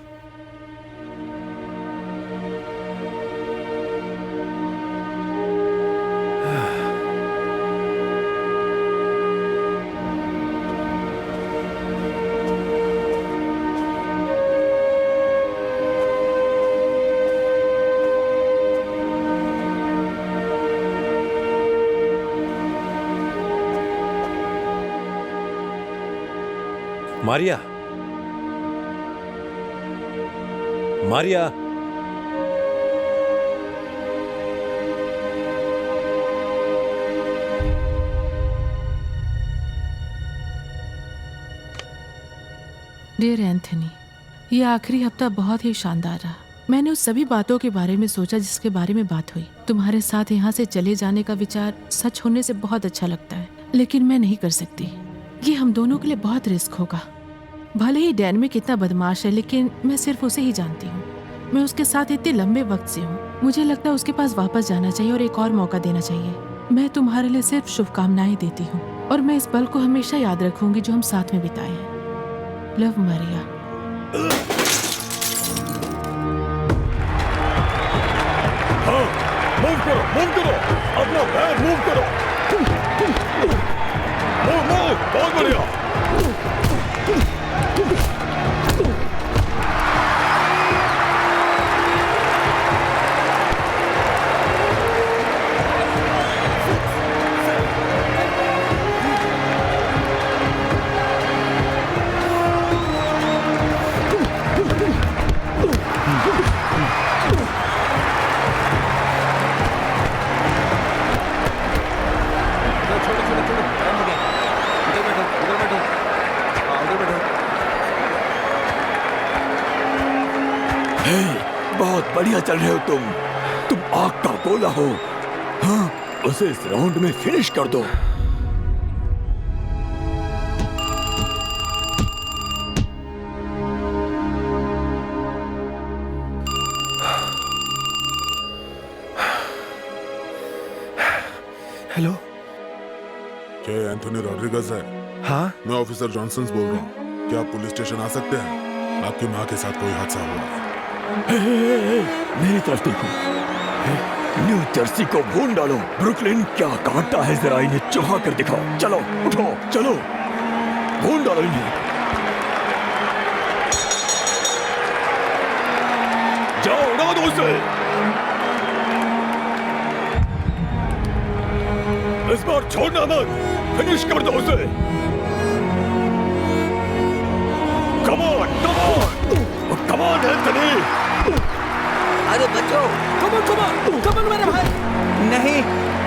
Maria, Maria, dear Anthony, ये आखिरी हफ्ता बहुत ही शानदार रहा। मैंने उस सभी बातों के बारे में सोचा जिसके बारे में बात हुई। तुम्हारे साथ यहाँ से चले जाने का विचार सच होने से बहुत अच्छा लगता है, लेकिन मैं नहीं कर सकती। ये हम दोनों के लिए बहुत रिस्क होगा। भले ही डैन में कितना बदमाश है, लेकिन मैं सिर्फ उसे ही जानती हूँ। मैं उसके साथ इतने लंबे वक्त से हूँ। मुझे लगता है उसके पास वापस जाना चाहिए और एक और मौका देना चाहिए। मैं तुम्हारे लिए सिर्फ शुभकामनाएं देती हूँ, और मैं इस पल को हमेशा याद रखूंगी जो हम साथ में बिताए हैं। लव मारिया। हाँ, मूव करो, अपना पैर मूव करो। मूव, बहुत बढ़िया। बहुत बढ़िया चल रहे हो तुम आग का गोला हो। हाँ, उसे इस राउंड में फिनिश कर दो। हेलो, क्या एंथोनी रॉड्रिगज है? हाँ, मैं ऑफिसर जॉनसन बोल रहा हूँ। क्या आप पुलिस स्टेशन आ सकते हैं? आपकी माँ के साथ कोई हादसा हुआ है। मेरी तरफ देखो। न्यू जर्सी को भून डालो। ब्रुकलिन क्या काटता है, जरा इन्हें चुहा कर दिखाओ। चलो उठो, चलो भून डालो इन्हें। जाओ उड़ा दो उसे। इस बार छोड़ना मत, फिनिश कर दो उसे। Come on, come on, come on Anthony. अरे बच्चों, कमन मेरे भाई। नहीं,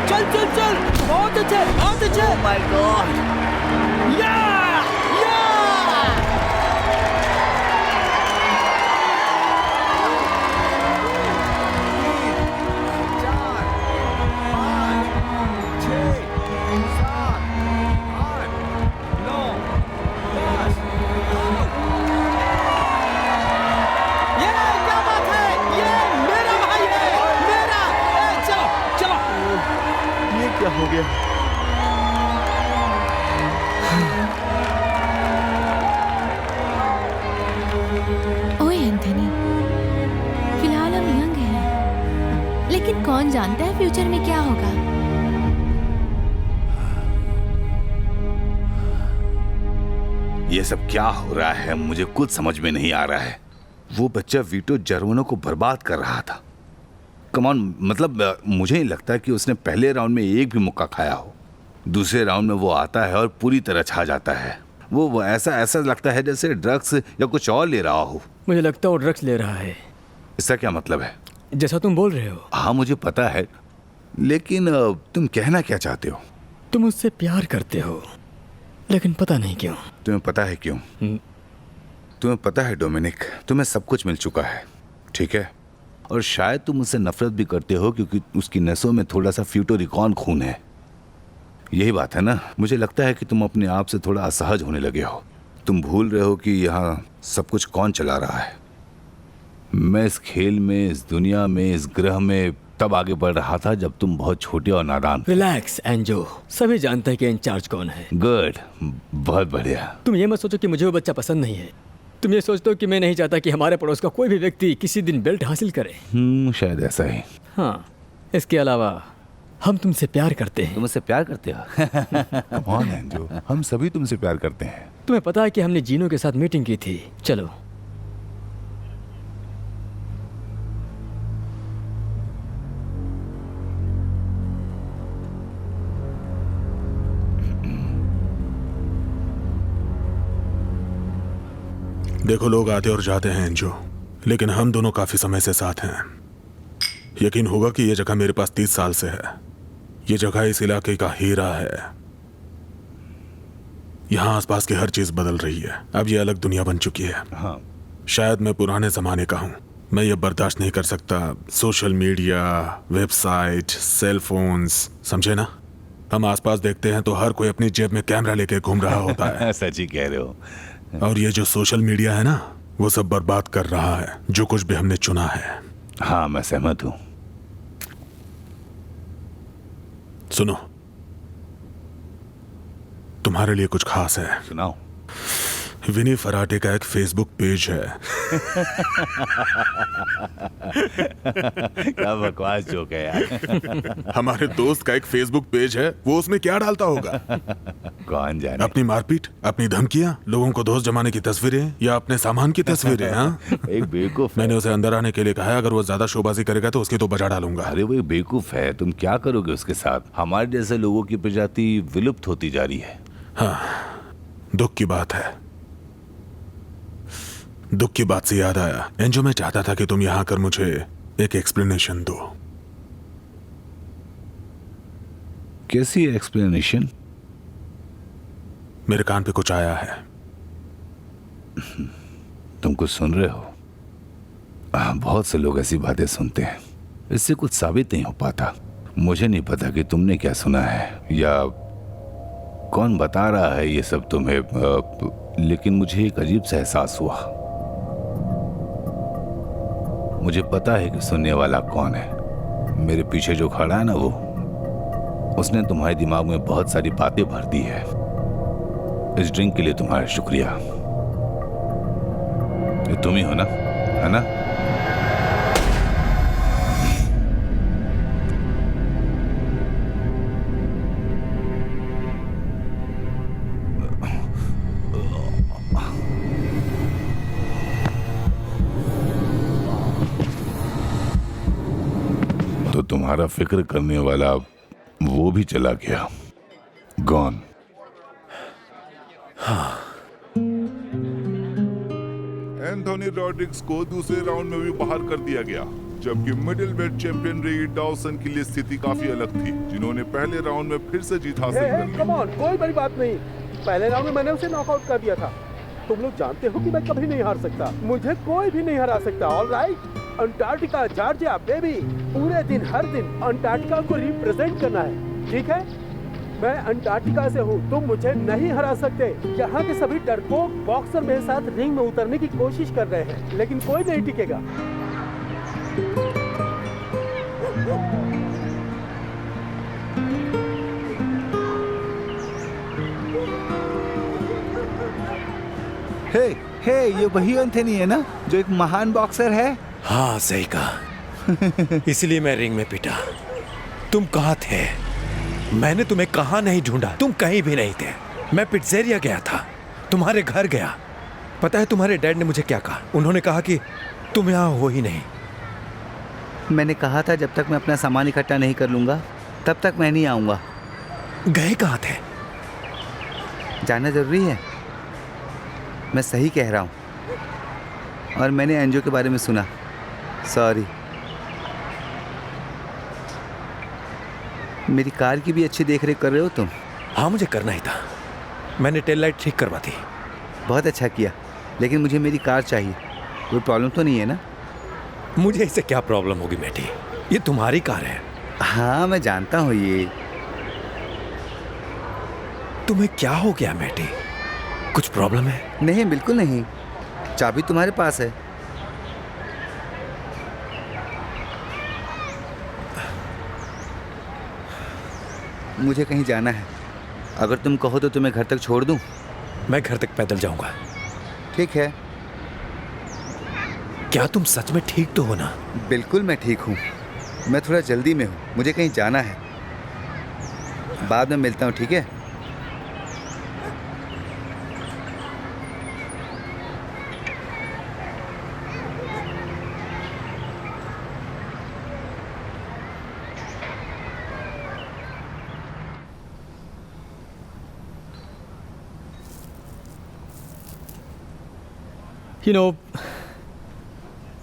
चल चल चल, बहुत अच्छे, बहुत अच्छे। Oh my God. या क्या हो गया? ओए एंथनी, फिलहाल हम यंग हैं, लेकिन कौन जानता है फ्यूचर में क्या होगा। ये सब क्या हो रहा है, मुझे कुछ समझ में नहीं आ रहा है। वो बच्चा वीटो जर्मनों को बर्बाद कर रहा था। कमान, मतलब मुझे नहीं लगता कि उसने पहले राउंड में एक भी मुक्का खाया हो। दूसरे राउंड में वो आता है और पूरी तरह छा जाता है। वो ऐसा लगता है जैसे ड्रग्स या कुछ और ले रहा हो। मुझे लगता है वो ड्रग्स ले रहा है। इसका क्या मतलब है? जैसा तुम बोल रहे हो। हाँ मुझे पता है, लेकिन तुम कहना क्या चाहते हो? तुम उससे प्यार करते हो, लेकिन पता नहीं क्यों। तुम्हें पता है क्यों? तुम्हें पता है डोमिनिक, तुम्हें सब कुछ मिल चुका है, ठीक है? और शायद तुम उससे नफरत भी करते हो क्योंकि उसकी नसों में थोड़ा सा फ्यूटोरिकॉन खून है। यही बात है ना? मुझे लगता है कि तुम अपने आप से थोड़ा असहज होने लगे हो। तुम भूल रहे हो कि यहाँ सब कुछ कौन चला रहा है। मैं इस खेल में, इस दुनिया में, इस ग्रह में तब आगे बढ़ रहा था जब तुम बहुत छोटे और नादान। रिलैक्स एंजो, सभी जानते हैं कि इंचार्ज कौन है। गुड, बहुत बढ़िया। तुम ये मत सोचो कि मुझे वो बच्चा पसंद नहीं है। तुम ये सोचते हो कि मैं नहीं चाहता कि हमारे पड़ोस का कोई भी व्यक्ति किसी दिन बेल्ट हासिल करे। शायद ऐसा ही। हाँ, इसके अलावा हम तुमसे प्यार करते हैं। तुम मुझसे प्यार करते हो? कौन है जो? हम सभी तुमसे प्यार करते हैं। तुम्हें पता है कि हमने जीनो के साथ मीटिंग की थी। चलो। देखो, लोग आते और जाते हैं एंजो, लेकिन हम दोनों काफी समय से साथ हैं। यकीन होगा कि यह जगह मेरे पास 30 साल से है। यह जगह इस इलाके का हीरा है। यहाँ आसपास की हर चीज बदल रही है। अब ये अलग दुनिया बन चुकी है। हाँ। शायद मैं पुराने जमाने का हूँ। मैं ये बर्दाश्त नहीं कर सकता। Social media, website, cell phones, समझे ना? हम आसपास देखते हैं तो हर कोई अपनी जेब में कैमरा लेके घूम रहा होता है। सच ही कह रहे हो। और ये जो सोशल मीडिया है ना, वो सब बर्बाद कर रहा है जो कुछ भी हमने चुना है। हाँ, मैं सहमत हूँ। सुनो, तुम्हारे लिए कुछ खास है। सुनाओ। विनी फराटे का एक फेसबुक पेज है। क्या बकवास जोक है यार। हमारे दोस्त का एक फेसबुक पेज है, वो उसमें क्या डालता होगा? कौन जाने। अपनी मारपीट, अपनी धमकियां, लोगों को दोस्त जमाने की तस्वीरें या अपने सामान की तस्वीरें। हाँ, एक बेवकूफ। मैंने उसे अंदर आने के लिए कहा है, अगर वो ज्यादा शोबाजी करेगा तो उसकी तो बजा डालूंगा। अरे वो एक बेवकूफ है, तुम क्या करोगे उसके साथ? हमारे जैसे लोगों की प्रजाति विलुप्त होती जा रही है। हाँ, दुख की बात है। दुख की बात से याद आया, एंजो, मैं चाहता था कि तुम यहां आकर मुझे एक एक्सप्लेनेशन दो। कैसी एक्सप्लेनेशन? मेरे कान पे कुछ आया है। तुम कुछ सुन रहे हो? बहुत से लोग ऐसी बातें सुनते हैं, इससे कुछ साबित नहीं हो पाता। मुझे नहीं पता कि तुमने क्या सुना है या कौन बता रहा है ये सब तुम्हें, लेकिन मुझे एक अजीब सा एहसास हुआ। मुझे पता है कि सुनने वाला कौन है। मेरे पीछे जो खड़ा है ना, वो उसने तुम्हारे दिमाग में बहुत सारी बातें भर दी है। इस ड्रिंक के लिए तुम्हारा शुक्रिया। ये तुम ही हो ना, है ना? तो तुम्हारा फिक्र करने वाला वो भी चला गया, गॉन। हाँ। एंथोनी रॉड्रिग्स को दूसरे राउंड में भी बाहर कर दिया गया, जबकि मिडिल वेट चैंपियन रे डॉसन के लिए स्थिति काफी अलग थी, जिन्होंने पहले राउंड में फिर से जीत हासिल कर ली। कम ऑन, कोई बड़ी बात नहीं। पहले राउंड में मैंने उसे नॉकआउट कर दिया था। तुम लोग जानते हो कि मैं कभी नहीं हार सकता, मुझे कोई भी नहीं हरा सकता। ऑलराइट, अंटार्कटिका, जॉर्जिया, बेबी, पूरे दिन हर दिन अंटार्कटिका को रिप्रेजेंट करना है, ठीक है? मैं अंटार्कटिका से हूँ, तुम मुझे नहीं हरा सकते। यहाँ के सभी डरपोक बॉक्सर मेरे साथ रिंग में उतरने की कोशिश कर रहे हैं, लेकिन कोई नहीं टिकेगा। हे, ये वही एंथोनी है ना, जो एक महान बॉक्सर है? हाँ, सही कहा। इसलिए मैं रिंग में पिटा। तुम कहाँ थे? मैंने तुम्हें कहाँ नहीं ढूंढा, तुम कहीं भी नहीं थे। मैं पिट्जेरिया गया था, तुम्हारे घर गया। पता है तुम्हारे डैड ने मुझे क्या कहा? उन्होंने कहा कि तुम यहाँ हो ही नहीं। मैंने कहा था जब तक मैं अपना सामान इकट्ठा नहीं कर लूंगा तब तक मैं नहीं आऊंगा। गए कहाँ थे? जानना जरूरी है? मैं सही कह रहा हूँ, और मैंने एंजो के बारे में सुना। सॉरी। मेरी कार की भी अच्छी देख रेख कर रहे हो तुम? हाँ, मुझे करना ही था। मैंने टेल लाइट ठीक करवा दी। बहुत अच्छा किया, लेकिन मुझे मेरी कार चाहिए। कोई प्रॉब्लम तो नहीं है ना? मुझे इससे क्या प्रॉब्लम होगी मैटी? ये तुम्हारी कार है। हाँ, मैं जानता हूँ ये। तुम्हें क्या हो गया मैटी? कुछ प्रॉब्लम है? नहीं, बिल्कुल नहीं। चाबी तुम्हारे पास है। मुझे कहीं जाना है, अगर तुम कहो तो तुम्हें घर तक छोड़ दूं? मैं घर तक पैदल जाऊंगा। ठीक है। क्या तुम सच में ठीक तो हो ना? बिल्कुल मैं ठीक हूँ। मैं थोड़ा जल्दी में हूँ, मुझे कहीं जाना है। बाद में मिलता हूँ, ठीक है?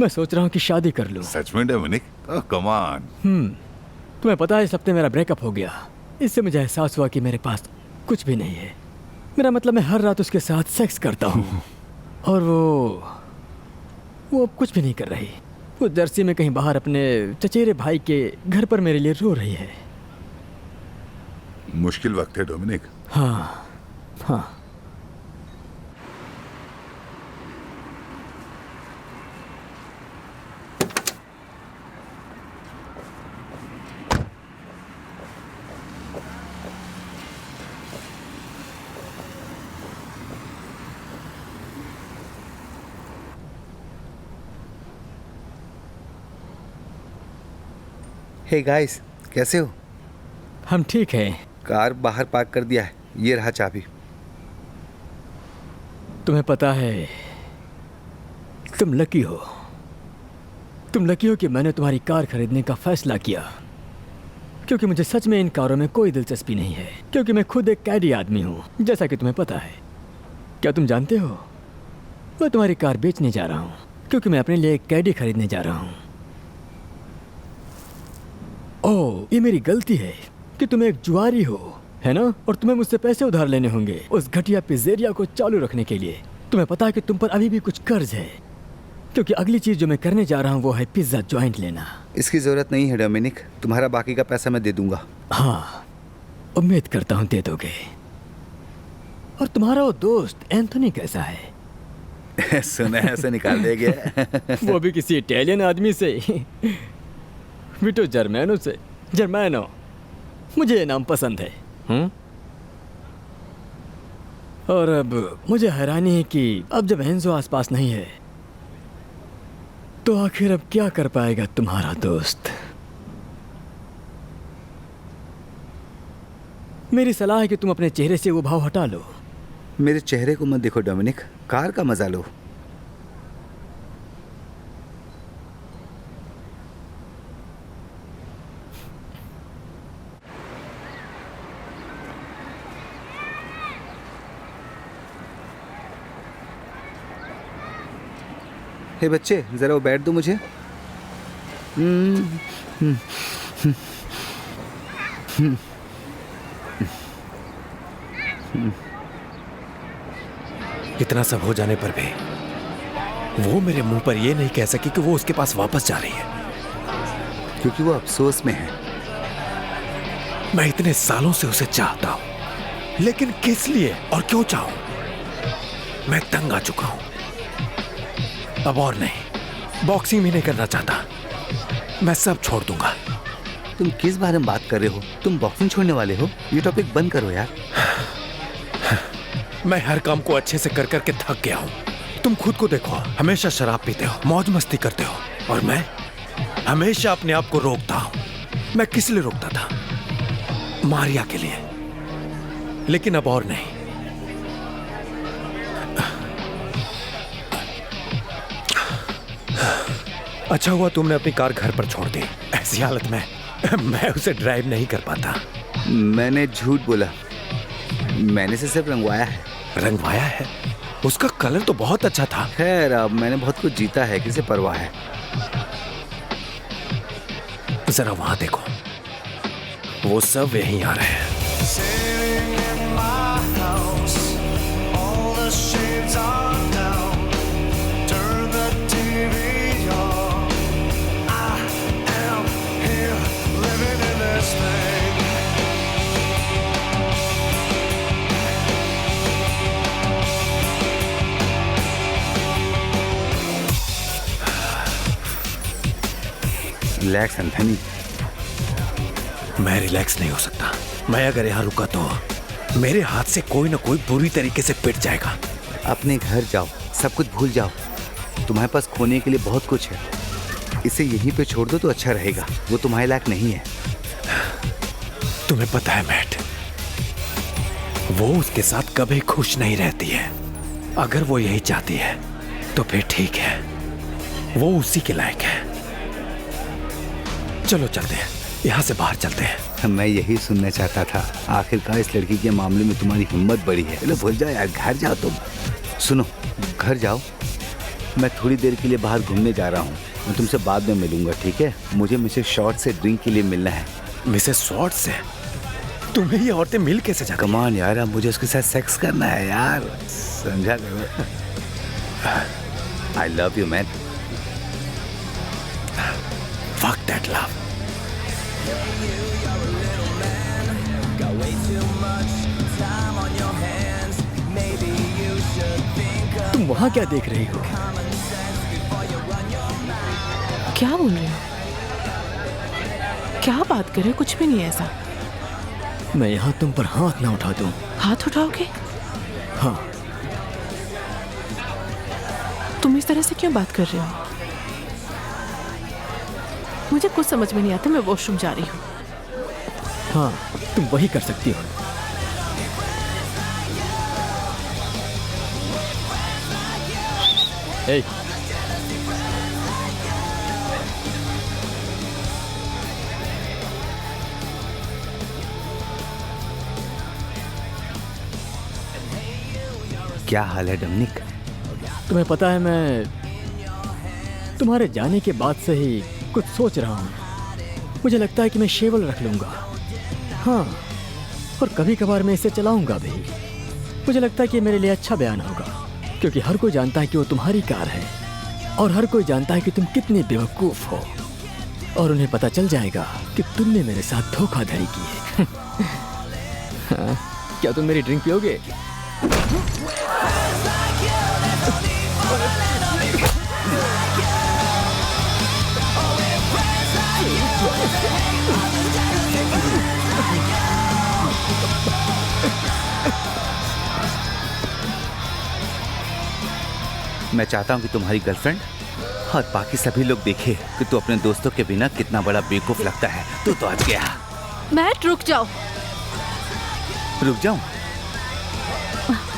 मैं सोच रहा हूँ कि शादी कर लूँ। सच में डोमिनिक? Come on. तुम्हें पता है इस हफ्ते मेरा ब्रेकअप हो गया। इससे मुझे एहसास हुआ कि मेरे पास कुछ भी नहीं है। मेरा मतलब मैं हर रात उसके साथ सेक्स करता हूँ और वो अब कुछ भी नहीं कर रही। वो जर्सी में कहीं बाहर अपने चचेरे भाई के घर पर मेरे लिए रो रही है। मुश्किल वक्त है डोमिनिक। हाँ हाँ। हे गाइस, कैसे हो? हम ठीक हैं। कार बाहर पार्क कर दिया है, ये रहा चाबी। तुम्हें पता है, तुम लकी हो। तुम लकी हो कि मैंने तुम्हारी कार खरीदने का फैसला किया, क्योंकि मुझे सच में इन कारों में कोई दिलचस्पी नहीं है, क्योंकि मैं खुद एक कैडी आदमी हूँ, जैसा कि तुम्हें पता है। क्या तुम जानते हो, मैं तुम्हारी कार बेचने जा रहा हूँ, क्योंकि मैं अपने लिए एक कैडी खरीदने जा रहा हूँ। ओह, ये मेरी गलती है कि तुम एक जुआरी हो, है ना? और तुम्हें मुझसे पैसे उधार लेने होंगे उस घटिया पिज़्ज़ेरिया को चालू रखने के लिए। तुम्हें पता है कि तुम पर अभी भी कुछ कर्ज है, क्योंकि अगली चीज जो मैं करने जा रहा हूँ वो है पिज्जा जॉइंट लेना। इसकी जरूरत नहीं है डोमिनिक, तुम्हारा बाकी का पैसा मैं दे दूंगा। हाँ, उम्मीद करता हूँ दे दोगे। और तुम्हारा वो दोस्त एंथोनी कैसा है? सुना है ऐसे निकाल देगा। वो भी किसी इटालियन आदमी से। विटो जर्मैनो से। जर्मैनो, मुझे ये नाम पसंद है। और अब मुझे हैरानी है कि अब जब एंजो आसपास नहीं है तो आखिर अब क्या कर पाएगा तुम्हारा दोस्त। मेरी सलाह है कि तुम अपने चेहरे से वो भाव हटा लो। मेरे चेहरे को मत देखो डोमिनिक, कार का मजा लो। हे बच्चे, जरा वो बैठ दो मुझे। इतना सब हो जाने पर भी वो मेरे मुंह पर ये नहीं कह सकी कि वो उसके पास वापस जा रही है, क्योंकि वो अफसोस में है। मैं इतने सालों से उसे चाहता हूं, लेकिन किस लिए और क्यों चाहूं? मैं तंग आ चुका हूं। अब और नहीं, बॉक्सिंग भी नहीं करना चाहता। मैं सब छोड़ दूंगा। तुम किस बारे में बात कर रहे हो? तुम बॉक्सिंग छोड़ने वाले हो? ये टॉपिक बंद करो यार। मैं हर काम को अच्छे से कर करके थक गया हूं। तुम खुद को देखो, हमेशा शराब पीते हो, मौज मस्ती करते हो, और मैं हमेशा अपने आप को रोकता हूं। मैं किस लिए रोकता था? मारिया के लिए, लेकिन अब और नहीं। अच्छा हुआ तुमने अपनी कार घर पर छोड़ दी। ऐसी हालत में मैं उसे ड्राइव नहीं कर पाता। मैंने झूठ बोला, मैंने इसे सिर्फ रंगवाया है। रंगवाया है? उसका कलर तो बहुत अच्छा था। खैर, अब मैंने बहुत कुछ जीता है, किसे परवाह है। जरा वहां देखो, वो सब यहीं आ रहे हैं। Relax Anthony. मैं रिलैक्स नहीं हो सकता। मैं अगर यहाँ रुका तो मेरे हाथ से कोई ना कोई बुरी तरीके से पिट जाएगा। अपने घर जाओ, सब कुछ भूल जाओ। तुम्हारे पास खोने के लिए बहुत कुछ है, इसे यहीं पे छोड़ दो तो अच्छा रहेगा। वो तुम्हारे लायक नहीं है। तुम्हें पता है मैट, वो उसके साथ कभी खुश नहीं रहती है। अगर वो यही चाहती है तो फिर ठीक है, वो उसी के लायक है। चलो चलते हैं, यहाँ से बाहर चलते हैं। मैं यही सुनना चाहता था। आखिरकार इस लड़की के मामले में तुम्हारी हिम्मत बड़ी है। चलो भूल जाओ यार, घर जाओ तुम। सुनो, घर जाओ, मैं थोड़ी देर के लिए बाहर घूमने जा रहा हूँ। मैं तुमसे बाद में मिलूंगा, ठीक है? मुझे मिसेस शॉर्ट से ड्रिंक के लिए मिलना है। मिसेस शॉर्ट से? तुम्हें ये औरतें मिल कैसे जाती? कम ऑन यार, अब मुझे उसके साथ सेक्स करना है यार, समझा करो। आई love you man. Fuck that love. तुम वहां क्या देख रही हो? क्या बोल रहे हो? क्या बात कर रहे हो? कुछ भी नहीं है ऐसा। मैं यहाँ तुम पर हाथ ना उठा दूं। हाथ उठाओगे? हाँ। तुम इस तरह से क्यों बात कर रहे हो? मुझे कुछ समझ में नहीं आता, मैं वॉशरूम जा रही हूँ। हाँ, तुम वही कर सकती हो। ए, क्या हाल है डोमिनिक? तुम्हें पता है मैं तुम्हारे जाने के बाद से ही कुछ सोच रहा हूँ। मुझे लगता है कि मैं शेवल रख लूँगा। हाँ, और कभी कभार मैं इसे चलाऊँगा भी। मुझे लगता है कि मेरे लिए अच्छा बयान होगा, क्योंकि हर कोई जानता है कि वो तुम्हारी कार है और हर कोई जानता है कि तुम कितनी बेवकूफ़ हो, और उन्हें पता चल जाएगा कि तुमने मेरे साथ धोखाधड़ी की है। हाँ, क्या तुम मेरी ड्रिंक पियोगे? मैं चाहता हूँ कि तुम्हारी गर्लफ्रेंड और बाकी सभी लोग देखें कि तू अपने दोस्तों के बिना कितना बड़ा बेवकूफ लगता है। तू तो आज गया। मैट, रुक जाओ। रुक जाऊं?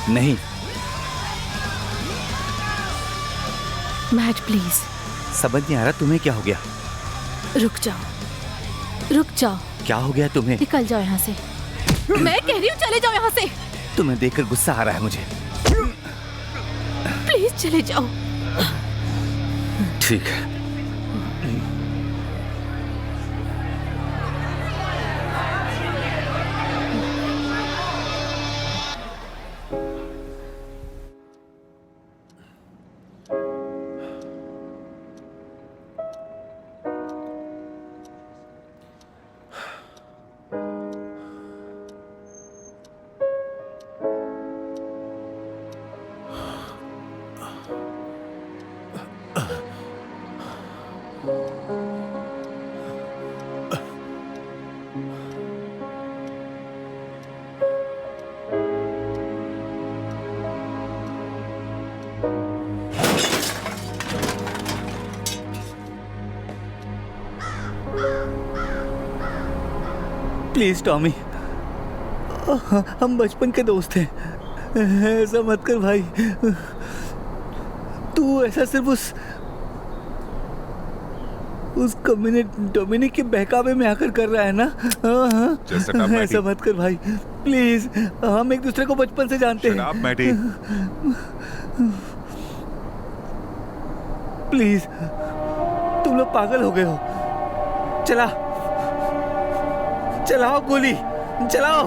नहीं। Matt please. समझ नहीं आ रहा तुम्हें क्या हो गया। रुक जाओ, रुक जाओ। क्या हो गया तुम्हें? निकल जाओ यहाँ से। मैं कह रही हूँ चले जाओ यहाँ से। तुम्हें देखकर गुस्सा आ रहा है मुझे। प्लीज चले जाओ। ठीक है। प्लीज टॉमी, हम बचपन के दोस्त हैं। ऐसा मत कर भाई। तू ऐसा सिर्फ उस डोमिनिक के बहकावे में आकर कर रहा है ना? ऐसा मत कर भाई प्लीज। हम एक दूसरे को बचपन से जानते हैं। प्लीज, तुम लोग पागल हो गए हो। चलाओ गोली, चलाओ।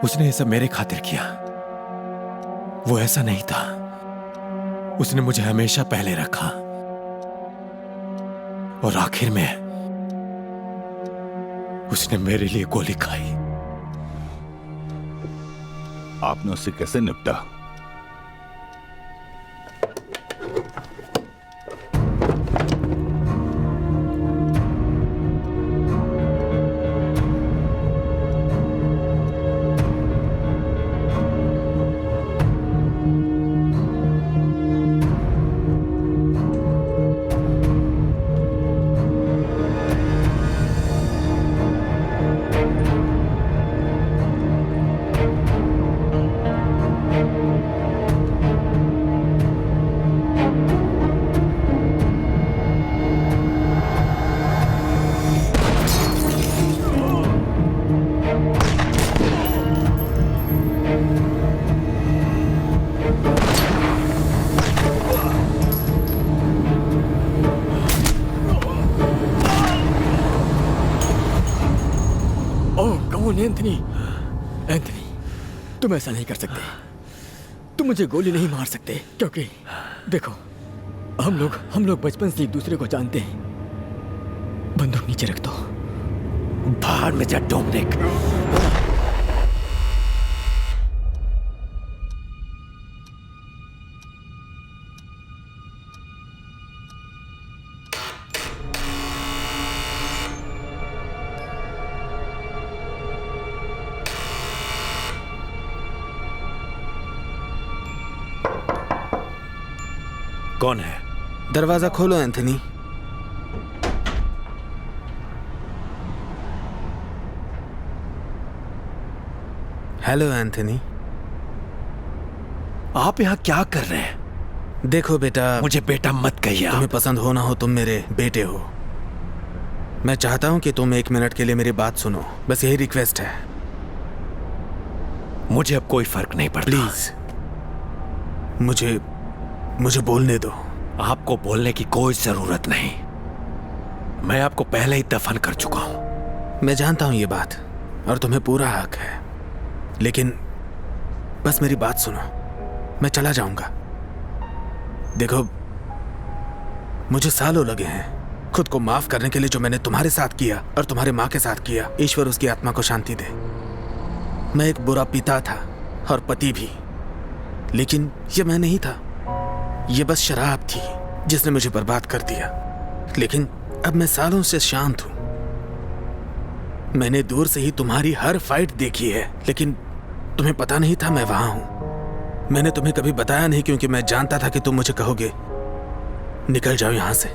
उसने ये सब मेरे खातिर किया। वो ऐसा नहीं था। उसने मुझे हमेशा पहले रखा और आखिर में उसने मेरे लिए गोली खाई। आपने उससे कैसे निपटा? एंथनी, तुम ऐसा नहीं कर सकते। तुम मुझे गोली नहीं मार सकते, क्योंकि देखो, हम लोग बचपन से एक दूसरे को जानते हैं। बंदूक नीचे रख दो। बाहर में जा डोमिनिक। कौन है? दरवाजा खोलो एंथनी। Hello Anthony. आप यहाँ क्या कर रहे हैं? देखो बेटा, मुझे बेटा मत कहिए। तुम्हें पसंद हो ना हो, तुम मेरे बेटे हो। मैं चाहता हूं कि तुम 1 मिनट के लिए मेरी बात सुनो, बस यही रिक्वेस्ट है। मुझे अब कोई फर्क नहीं पड़ता। प्लीज मुझे बोलने दो। आपको बोलने की कोई जरूरत नहीं। मैं आपको पहले ही दफन कर चुका हूं। मैं जानता हूं ये बात, और तुम्हें पूरा हक है, लेकिन बस मेरी बात सुनो। मैं चला जाऊंगा। देखो, मुझे सालों लगे हैं खुद को माफ करने के लिए जो मैंने तुम्हारे साथ किया और तुम्हारे माँ के साथ किया। ईश्वर उसकी आत्मा को शांति दे। मैं एक बुरा पिता था और पति भी, लेकिन ये मैं नहीं था। ये बस शराब थी जिसने मुझे बर्बाद कर दिया। लेकिन अब मैं सालों से शांत हूं। मैंने दूर से ही तुम्हारी हर फाइट देखी है, लेकिन तुम्हें पता नहीं था मैं वहां हूं। मैंने तुम्हें कभी बताया नहीं क्योंकि मैं जानता था कि तुम मुझे कहोगे निकल जाओ यहां से।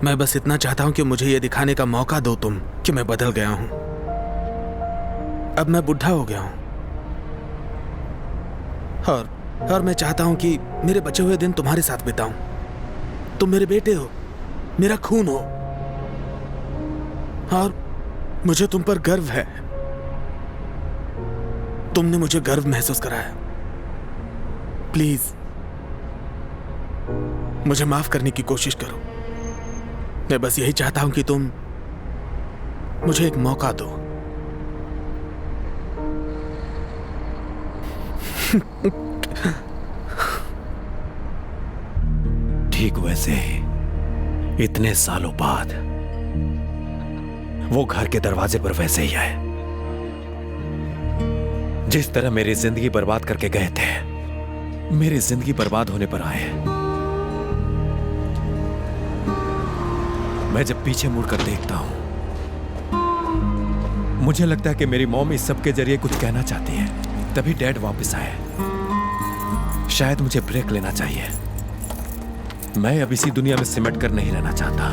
मैं बस इतना चाहता हूं कि मुझे यह दिखाने का मौका दो तुम कि मैं बदल गया हूं। अब मैं बुढ़ा हो गया हूं और मैं चाहता हूं कि मेरे बचे हुए दिन तुम्हारे साथ बिताऊं। तुम मेरे बेटे हो, मेरा खून हो, और मुझे तुम पर गर्व है। तुमने मुझे गर्व महसूस कराया। प्लीज मुझे माफ करने की कोशिश करो। मैं बस यही चाहता हूं कि तुम मुझे एक मौका दो। ठीक वैसे ही इतने सालों बाद वो घर के दरवाजे पर वैसे ही आए। जिस तरह मेरी जिंदगी बर्बाद करके गए थे, मेरी जिंदगी बर्बाद होने पर आए। मैं जब पीछे मुड़कर देखता हूं, मुझे लगता है कि मेरी मॉम इस सब के जरिए कुछ कहना चाहती है, तभी डैड वापस आए। शायद मुझे ब्रेक लेना चाहिए। मैं अब इसी दुनिया में सिमट कर नहीं रहना चाहता।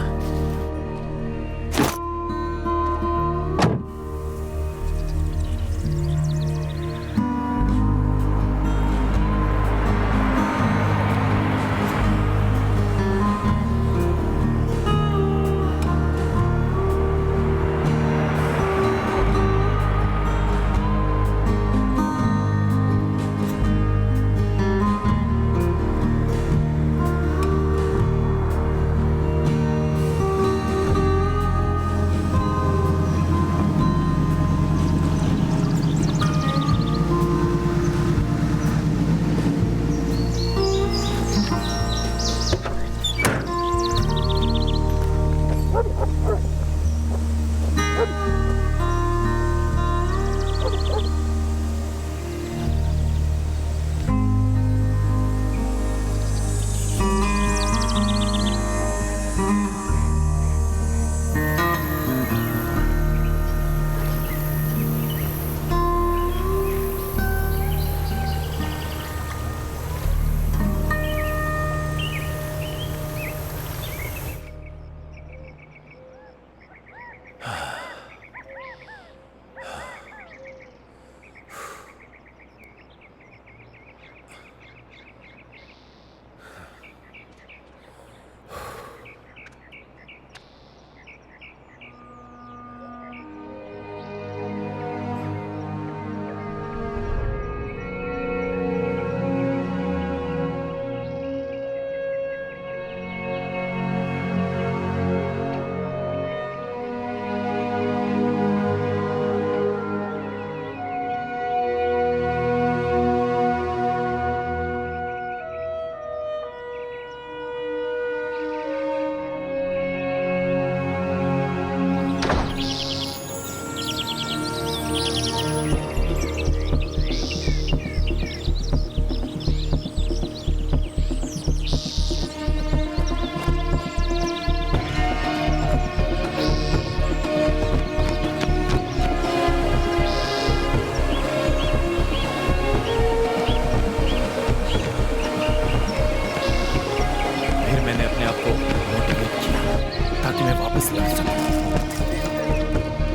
ताकि मैं वापस लड़ सकूं।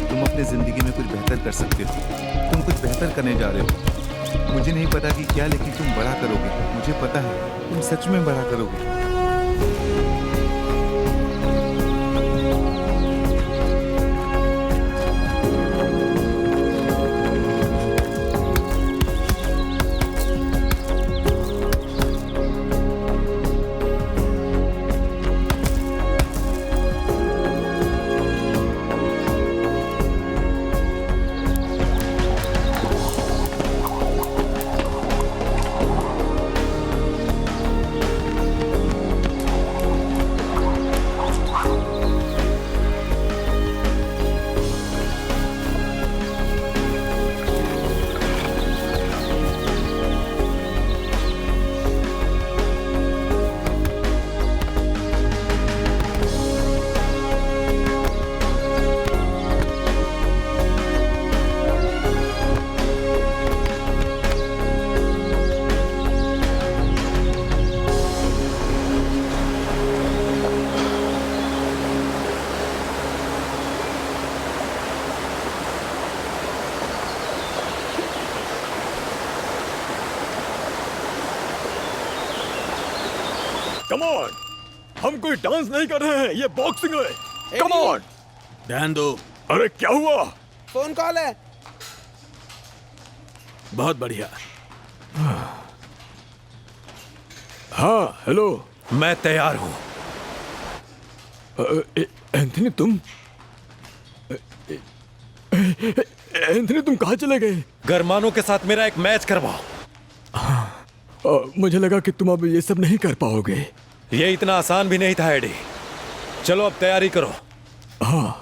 तुम अपनी जिंदगी में कुछ बेहतर कर सकते हो। तुम कुछ बेहतर करने जा रहे हो। मुझे नहीं पता कि क्या, लेकिन तुम बड़ा करोगे। मुझे पता है तुम सच में बड़ा करोगे। कम ऑन, हम कोई डांस नहीं कर रहे हैं, ये बॉक्सिंग है। Come on. ध्यान दो। अरे क्या हुआ? फोन कॉल है। बहुत बढ़िया। हाँ हेलो। मैं तैयार हूं। एंथनी तुम एंथनी तुम कहाँ चले गए? गरमानों के साथ मेरा एक मैच करवाओ। मुझे लगा कि तुम अब ये सब नहीं कर पाओगे। ये इतना आसान भी नहीं था एडी। चलो अब तैयारी करो। हाँ।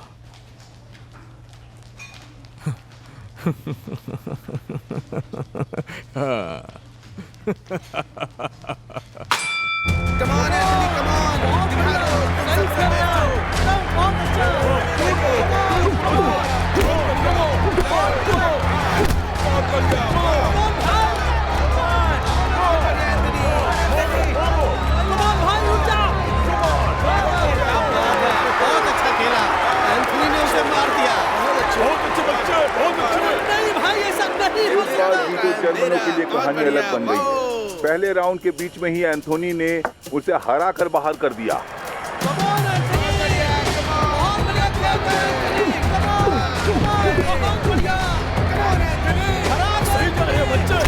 Come on, Anthony, come on. दिखा दो, तुम सब बहुत अच्छा खेला। एंथनी ने उसे मार दिया। बहुत अच्छे बच्चे, बहुत अच्छे। नहीं भाई, ऐसा नहीं हो इस बार जीते जर्मनों के लिए कहानी अलग बन गई। पहले राउंड के बीच में ही एंथोनी ने उसे हरा कर बाहर कर दिया। सही कर रहे हैं बच्चे।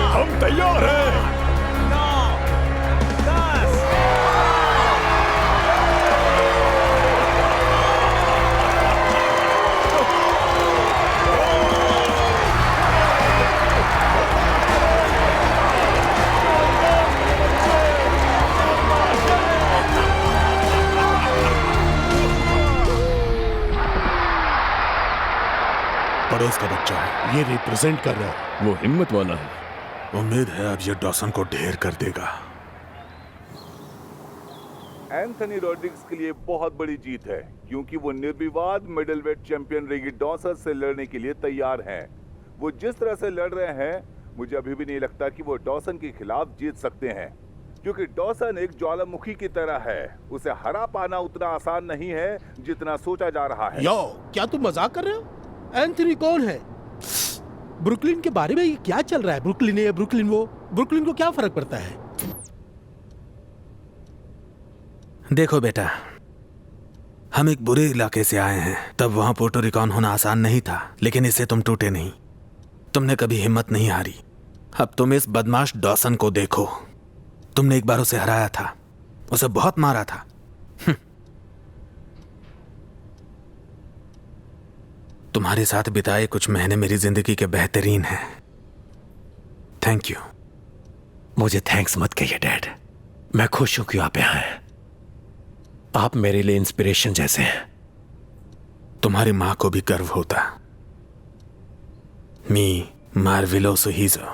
हम तैयार हैं। 9, 10। पड़ोस का बच्चा है, ये रिप्रेजेंट कर रहा है। वो हिम्मत वाला है। उम्मीद है अब ये डॉसन को ढेर कर देगा। एंथनी रॉड्रिग्स के लिए बहुत बड़ी जीत है, क्योंकि वो निर्विवाद मिडलवेट चैंपियन रेगी डॉसन से लड़ने के लिए तैयार हैं। वो जिस तरह से लड़ रहे हैं, मुझे अभी भी नहीं लगता कि वो डॉसन के खिलाफ जीत सकते हैं, क्योंकि डॉसन एक ज्वालामुखी की तरह है। उसे हरा पाना उतना आसान नहीं है जितना सोचा जा रहा है। यो, क्या तुम मजाक कर रहे हो? एंथनी कौन है? ब्रुकलिन के बारे में ये क्या चल रहा है? ब्रुकलिन ये, ब्रुकलिन वो। ब्रुकलिन को क्या फर्क पड़ता है? देखो बेटा, हम एक बुरे इलाके से आए हैं। तब वहां पोर्टो रिकॉन होना आसान नहीं था, लेकिन इससे तुम टूटे नहीं। तुमने कभी हिम्मत नहीं हारी। अब तुम इस बदमाश डॉसन को देखो। तुमने एक बार उसे हराया था, उसे बहुत मारा था। तुम्हारे साथ बिताए कुछ महीने मेरी जिंदगी के बेहतरीन हैं। Thank you. मुझे थैंक्स मत कहिए डैड। मैं खुश हूं कि आप यहाँ हैं। आप मेरे लिए इंस्पिरेशन जैसे हैं। तुम्हारी मां को भी गर्व होता। मी मार्विलोसो हीजो।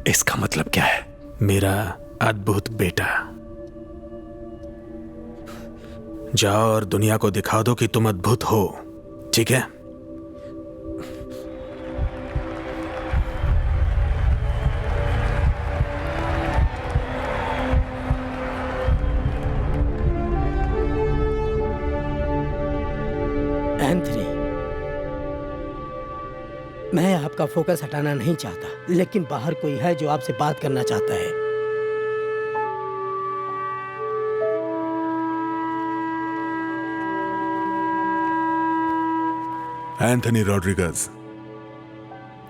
इसका मतलब क्या है? मेरा अद्भुत बेटा। जाओ और दुनिया को दिखा दो कि तुम अद्भुत हो, ठीक है? एंथनी, मैं आपका फोकस हटाना नहीं चाहता, लेकिन बाहर कोई है जो आपसे बात करना चाहता है। Anthony Rodriguez.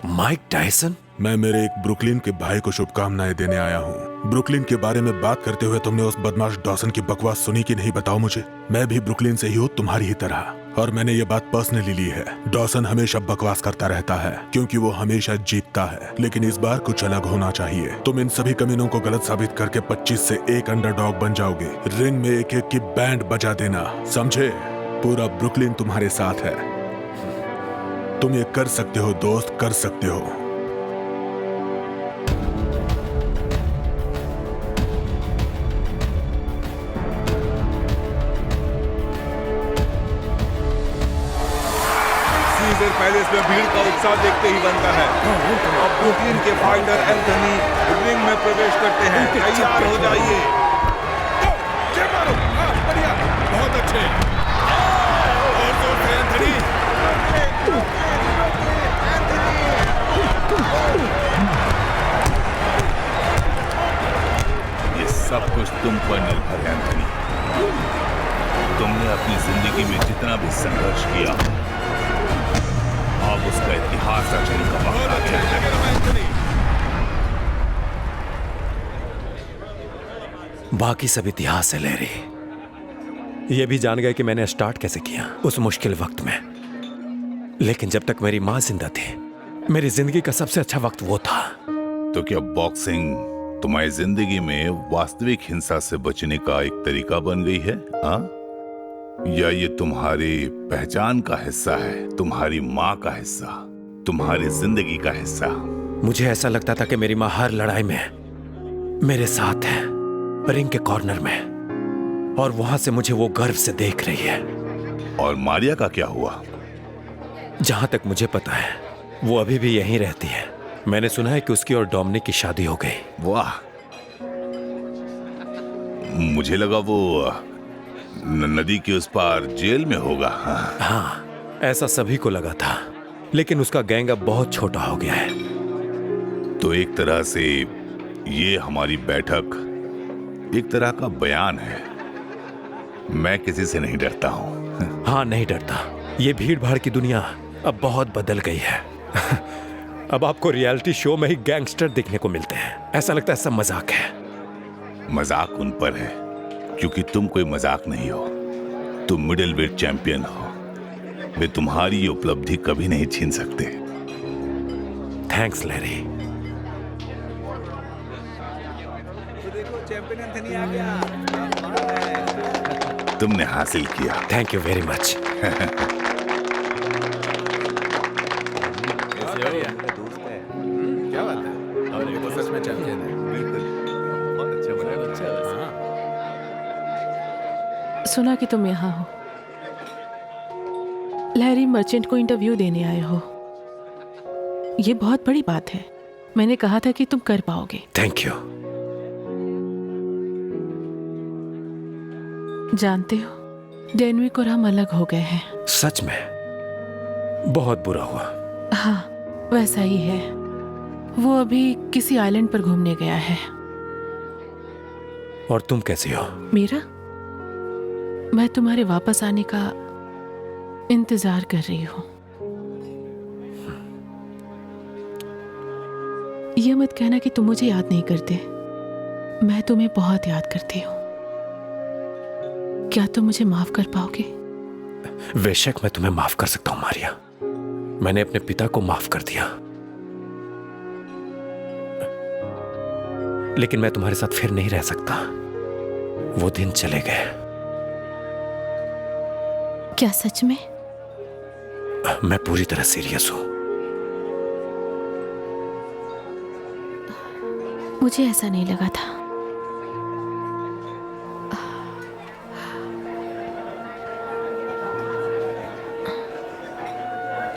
Mike Tyson? मैं मेरे एक ब्रुकलिन के भाई को शुभकामनाएं देने आया हूँ। ब्रुकलिन के बारे में बात करते हुए तुमने उस बदमाश डॉसन की बकवास सुनी कि नहीं, बताओ मुझे। मैं भी ब्रुकलिन से ही हूँ, तुम्हारी ही तरह, और मैंने ये बात पर्सनली ली है। डॉसन हमेशा बकवास करता रहता है क्योंकि वो हमेशा जीतता है, लेकिन इस बार कुछ अलग होना चाहिए। तुम इन सभी कमीनों को गलत साबित करके 25 से 1 अंडरडॉग बन जाओगे। रिंग में एक एक की बैंड बजा देना, समझे? पूरा ब्रुकलिन तुम्हारे साथ है। तुम ये कर सकते हो दोस्त, कर सकते हो। सीजर पैलेस में भीड़ का उत्साह देखते ही बनता है। अब ब्रुकलिन के फाइटर एंथनी रिंग में प्रवेश करते हैं। तैयार हो जाइए। बढ़िया, बहुत अच्छे। और जोर से एंथनी। ये सब कुछ तुम पर निर्भर है एंथनी। तुमने अपनी जिंदगी में जितना भी संघर्ष किया, अब उसका इतिहास रचने का वक्त आ गया है। बाकी सब इतिहास है लैरी। ये भी जान गए कि मैंने स्टार्ट कैसे किया उस मुश्किल वक्त में। लेकिन जब तक मेरी मां जिंदा थी, मेरी जिंदगी का सबसे अच्छा वक्त वो था। तो क्या बॉक्सिंग तुम्हारी जिंदगी में वास्तविक हिंसा से बचने का एक तरीका बन गई है, हाँ? या ये तुम्हारी पहचान का हिस्सा है, तुम्हारी माँ का हिस्सा, तुम्हारी जिंदगी का हिस्सा? मुझे ऐसा लगता था कि मेरी माँ हर लड़ाई में मेरे साथ है, रिंग के कॉर्नर में, और वहां से मुझे वो गर्व से देख रही है। और मारिया का क्या हुआ? जहां तक मुझे पता है वो अभी भी यहीं रहती है। मैंने सुना है कि उसकी और डोमिनिक की शादी हो गई। वाह, मुझे लगा वो नदी के उस पार जेल में होगा। हाँ, ऐसा सभी को लगा था, लेकिन उसका गैंग अब बहुत छोटा हो गया है। तो एक तरह से ये हमारी बैठक एक तरह का बयान है। मैं किसी से नहीं डरता हूँ। हाँ, नहीं डरता। ये भीड़ भाड़ की दुनिया अब बहुत बदल गई है। अब आपको रियलिटी शो में ही गैंगस्टर देखने को मिलते हैं। ऐसा लगता है सब मजाक है। मजाक उन पर है क्योंकि तुम कोई मजाक नहीं हो। तुम मिडिल वेट चैंपियन हो। वे तुम्हारी ये उपलब्धि कभी नहीं छीन सकते। Thanks Larry. देखो, चैंपियन एंथनी आ गया। तुमने हासिल किया। Thank you very much. क्या बात है? और ये तो सच में चैंपियन है। बिल्कुल, बहुत अच्छा बना। सुना कि तुम यहाँ हो। लैरी मर्चेंट को इंटरव्यू देने आए हो। ये बहुत बड़ी बात है। मैंने कहा था कि तुम कर पाओगे। Thank you. जानते हो, डेनविक और हम अलग हो गए हैं। सच में? बहुत बुरा हुआ। हाँ, वैसा ही है। वो अभी किसी आइलैंड पर घूमने गया है। और तुम कैसी हो? मीरा, मैं तुम्हारे वापस आने का इंतजार कर रही हूँ। ये मत कहना कि तुम मुझे याद नहीं करते। मैं तुम्हें बहुत याद करती हूँ। क्या तुम मुझे माफ कर पाओगे? बेशक मैं तुम्हें माफ कर सकता हूं मारिया। मैंने अपने पिता को माफ कर दिया, लेकिन मैं तुम्हारे साथ फिर नहीं रह सकता। वो दिन चले गए। क्या सच में? मैं पूरी तरह सीरियस हूं। मुझे ऐसा नहीं लगा था।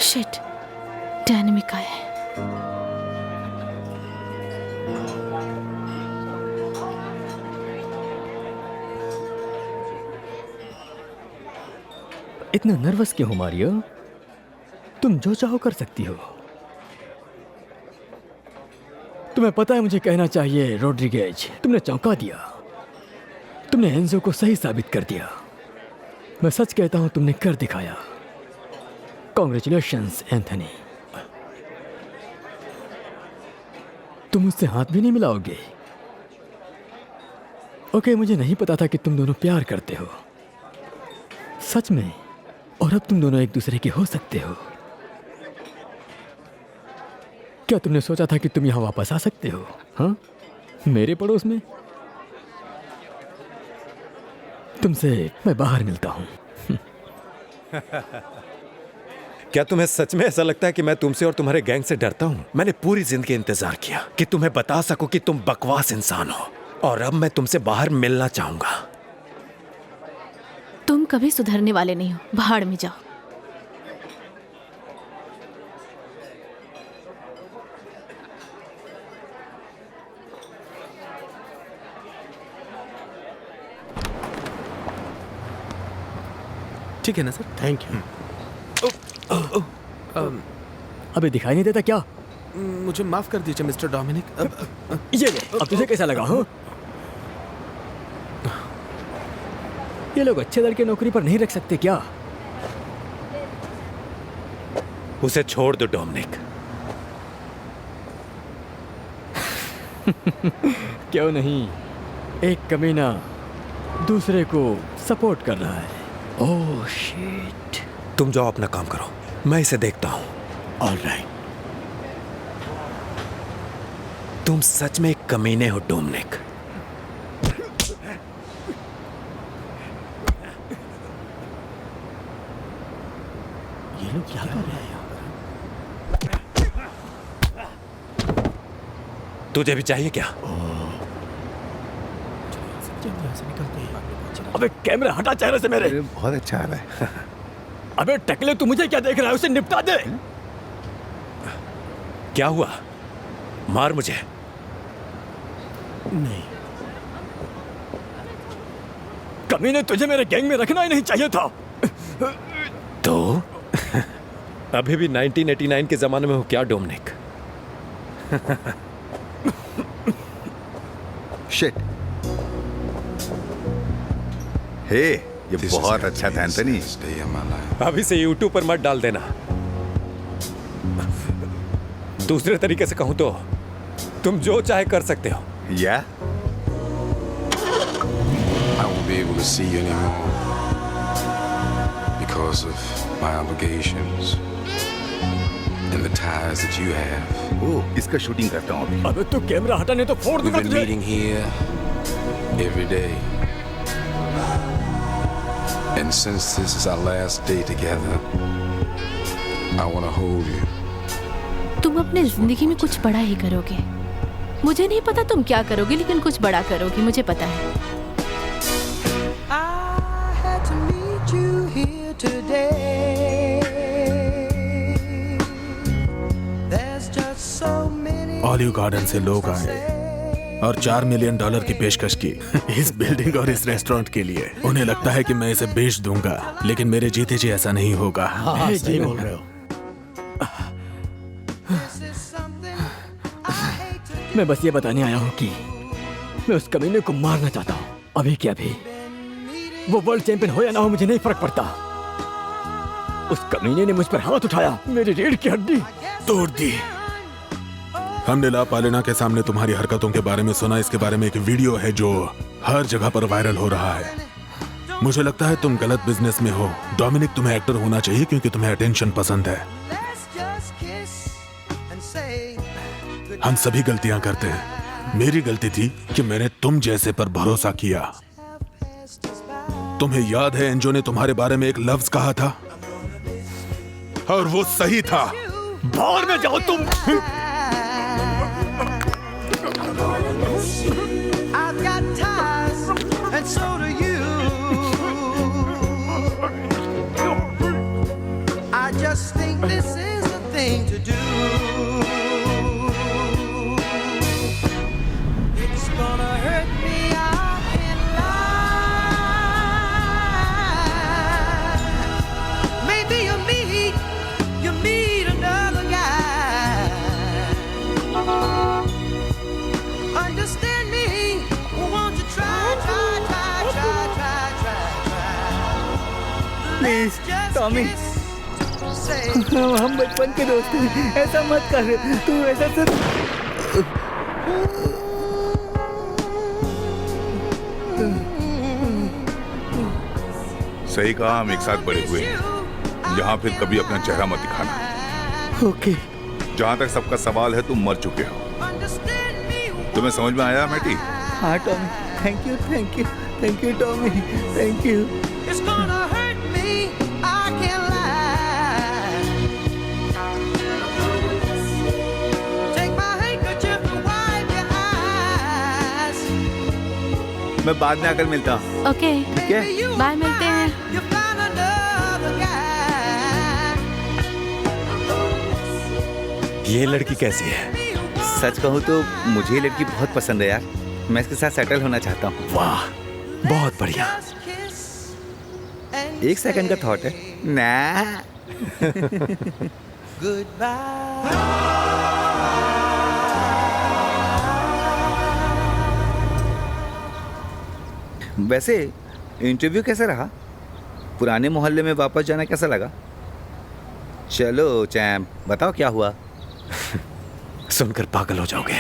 शिट, डायनेमिक आया है। इतना नर्वस क्यों हो मारियो? तुम जो चाहो कर सकती हो। तुम्हें पता है मुझे कहना चाहिए रोड्रिगेज, तुमने चौंका दिया। तुमने एंजो को सही साबित कर दिया। मैं सच कहता हूं, तुमने कर दिखाया। Congratulations Anthony. तुम मुझसे हाथ भी नहीं मिलाओगे? ओके, मुझे नहीं पता था कि तुम दोनों प्यार करते हो सच में, और अब तुम दोनों एक दूसरे के हो सकते हो। क्या तुमने सोचा था कि तुम यहां वापस आ सकते हो? हाँ, मेरे पड़ोस में? तुमसे मैं बाहर मिलता हूं। क्या तुम्हें सच में ऐसा लगता है कि मैं तुमसे और तुम्हारे गैंग से डरता हूं? मैंने पूरी जिंदगी इंतजार किया कि तुम्हें बता सकूं कि तुम बकवास इंसान हो, और अब मैं तुमसे बाहर मिलना चाहूंगा। तुम कभी सुधरने वाले नहीं हो। भाड़ में जाओ। ठीक है ना सर? Thank you. अबे दिखाई नहीं देता क्या? मुझे माफ कर दीजिए मिस्टर डोमिनिक। ये अब तुझे कैसा लगा? हो ये लोग अच्छे लड़के नौकरी पर नहीं रख सकते क्या? उसे छोड़ दो डोमिनिक। क्यों नहीं? एक कमीना दूसरे को सपोर्ट कर रहा है। Oh shit. तुम जाओ, अपना काम करो, मैं इसे देखता हूं। ऑलराइट। तुम सच में एक कमीने हो डोमिनिक। ये लोग क्या कर रहे हैं? तुझे भी चाहिए क्या? अबे कैमरा हटा चेहरे से मेरे। बहुत अच्छा आ रहा है। अबे टकले, तू मुझे क्या देख रहा है? उसे निपटा दे। क्या हुआ? मार मुझे। नहीं, कमीने, तुझे मेरे गैंग में रखना ही नहीं चाहिए था। तो अभी भी 1989 के जमाने में हो क्या डोमिनिक? शिट। हे, ये बहुत अच्छा था एंथनी। अभी से यूट्यूब पर मत डाल देना। दूसरे तरीके से कहूं तो तुम जो चाहे कर सकते हो। या I won't be able to see you anymore because of my obligations and the ties that you have. ओह, इसका शूटिंग करता हूँ अभी। अबे तू कैमरा हटा, नहीं तो फोड़ We've दूंगा been तुझे। meeting here every day. And since this is our last day together, I want to hold you. तुम अपने जिंदगी में कुछ बड़ा ही करोगे। मुझे नहीं पता तुम क्या करोगे, लेकिन कुछ बड़ा करोगे, मुझे पता है। ऑलिव गार्डन से लोग आए और $4 मिलियन की पेशकश की इस बिल्डिंग और इस रेस्टोरेंट के लिए। उन्हें लगता है कि मैं इसे बेच दूंगा, लेकिन मेरे जीते जी ऐसा नहीं होगा। हाँ, सही बोल रहे हो। मैं बस ये बताने आया हूँ कि मैं उस कमीने को मारना चाहता हूँ, अभी के अभी। वो वर्ल्ड चैंपियन हो या ना हो, मुझे नहीं फर्क पड़ता। उस कमीने ने मुझ पर हाथ उठाया, मेरी रीढ़ की हड्डी तोड़ दी। हमने लापालिना के सामने तुम्हारी हरकतों के बारे में सुना। इसके बारे में एक वीडियो है जो हर जगह पर वायरल हो रहा है। मुझे लगता है तुम गलत बिजनेस में हो। डोमिनिक, तुम्हें एक्टर होना चाहिए क्योंकि तुम्हें अटेंशन पसंद है। हम सभी गलतियां करते हैं। मेरी गलती थी कि मैंने तुम जैसे पर भरोसा किया। तुम्हें याद है एंजो ने तुम्हारे बारे में एक लफ्ज कहा था और वो सही था। बाहर में जाओ तुम। I've got ties, and so do you. I just think this is the thing to do. It's gonna hurt me, I can't lie. Maybe you meet another guy. Understand me, won't you try. Please Tommy, हम बचपन के दोस्त हैं, ऐसा मत कर। तू ऐसा सिर्फ सही कहा, हम एक साथ बड़े हुए हैं। यहाँ फिर कभी अपना चेहरा मत दिखाना। ओके। जहाँ तक सबका सवाल है, तुम मर चुके हो। तुम्हें समझ में आया मैटी? हाँ Tommy, thank you Tommy, thank you. It's gonna hurt me, I can't lie. Take my handkerchief to wipe your eyes. मैं बाद में आकर मिलता हूँ। ओके, ठीक है, बाय, मिलते हैं। You find another guy. ये लड़की कैसी है? सच कहूँ तो मुझे ये लड़की बहुत पसंद है यार। मैं इसके साथ सेटल होना चाहता हूँ। वाह, बहुत बढ़िया। एक सेकंड का थॉट है ना। वैसे इंटरव्यू कैसा रहा? पुराने मोहल्ले में वापस जाना कैसा लगा? चलो चैम्प, बताओ क्या हुआ? सुनकर पागल हो जाओगे।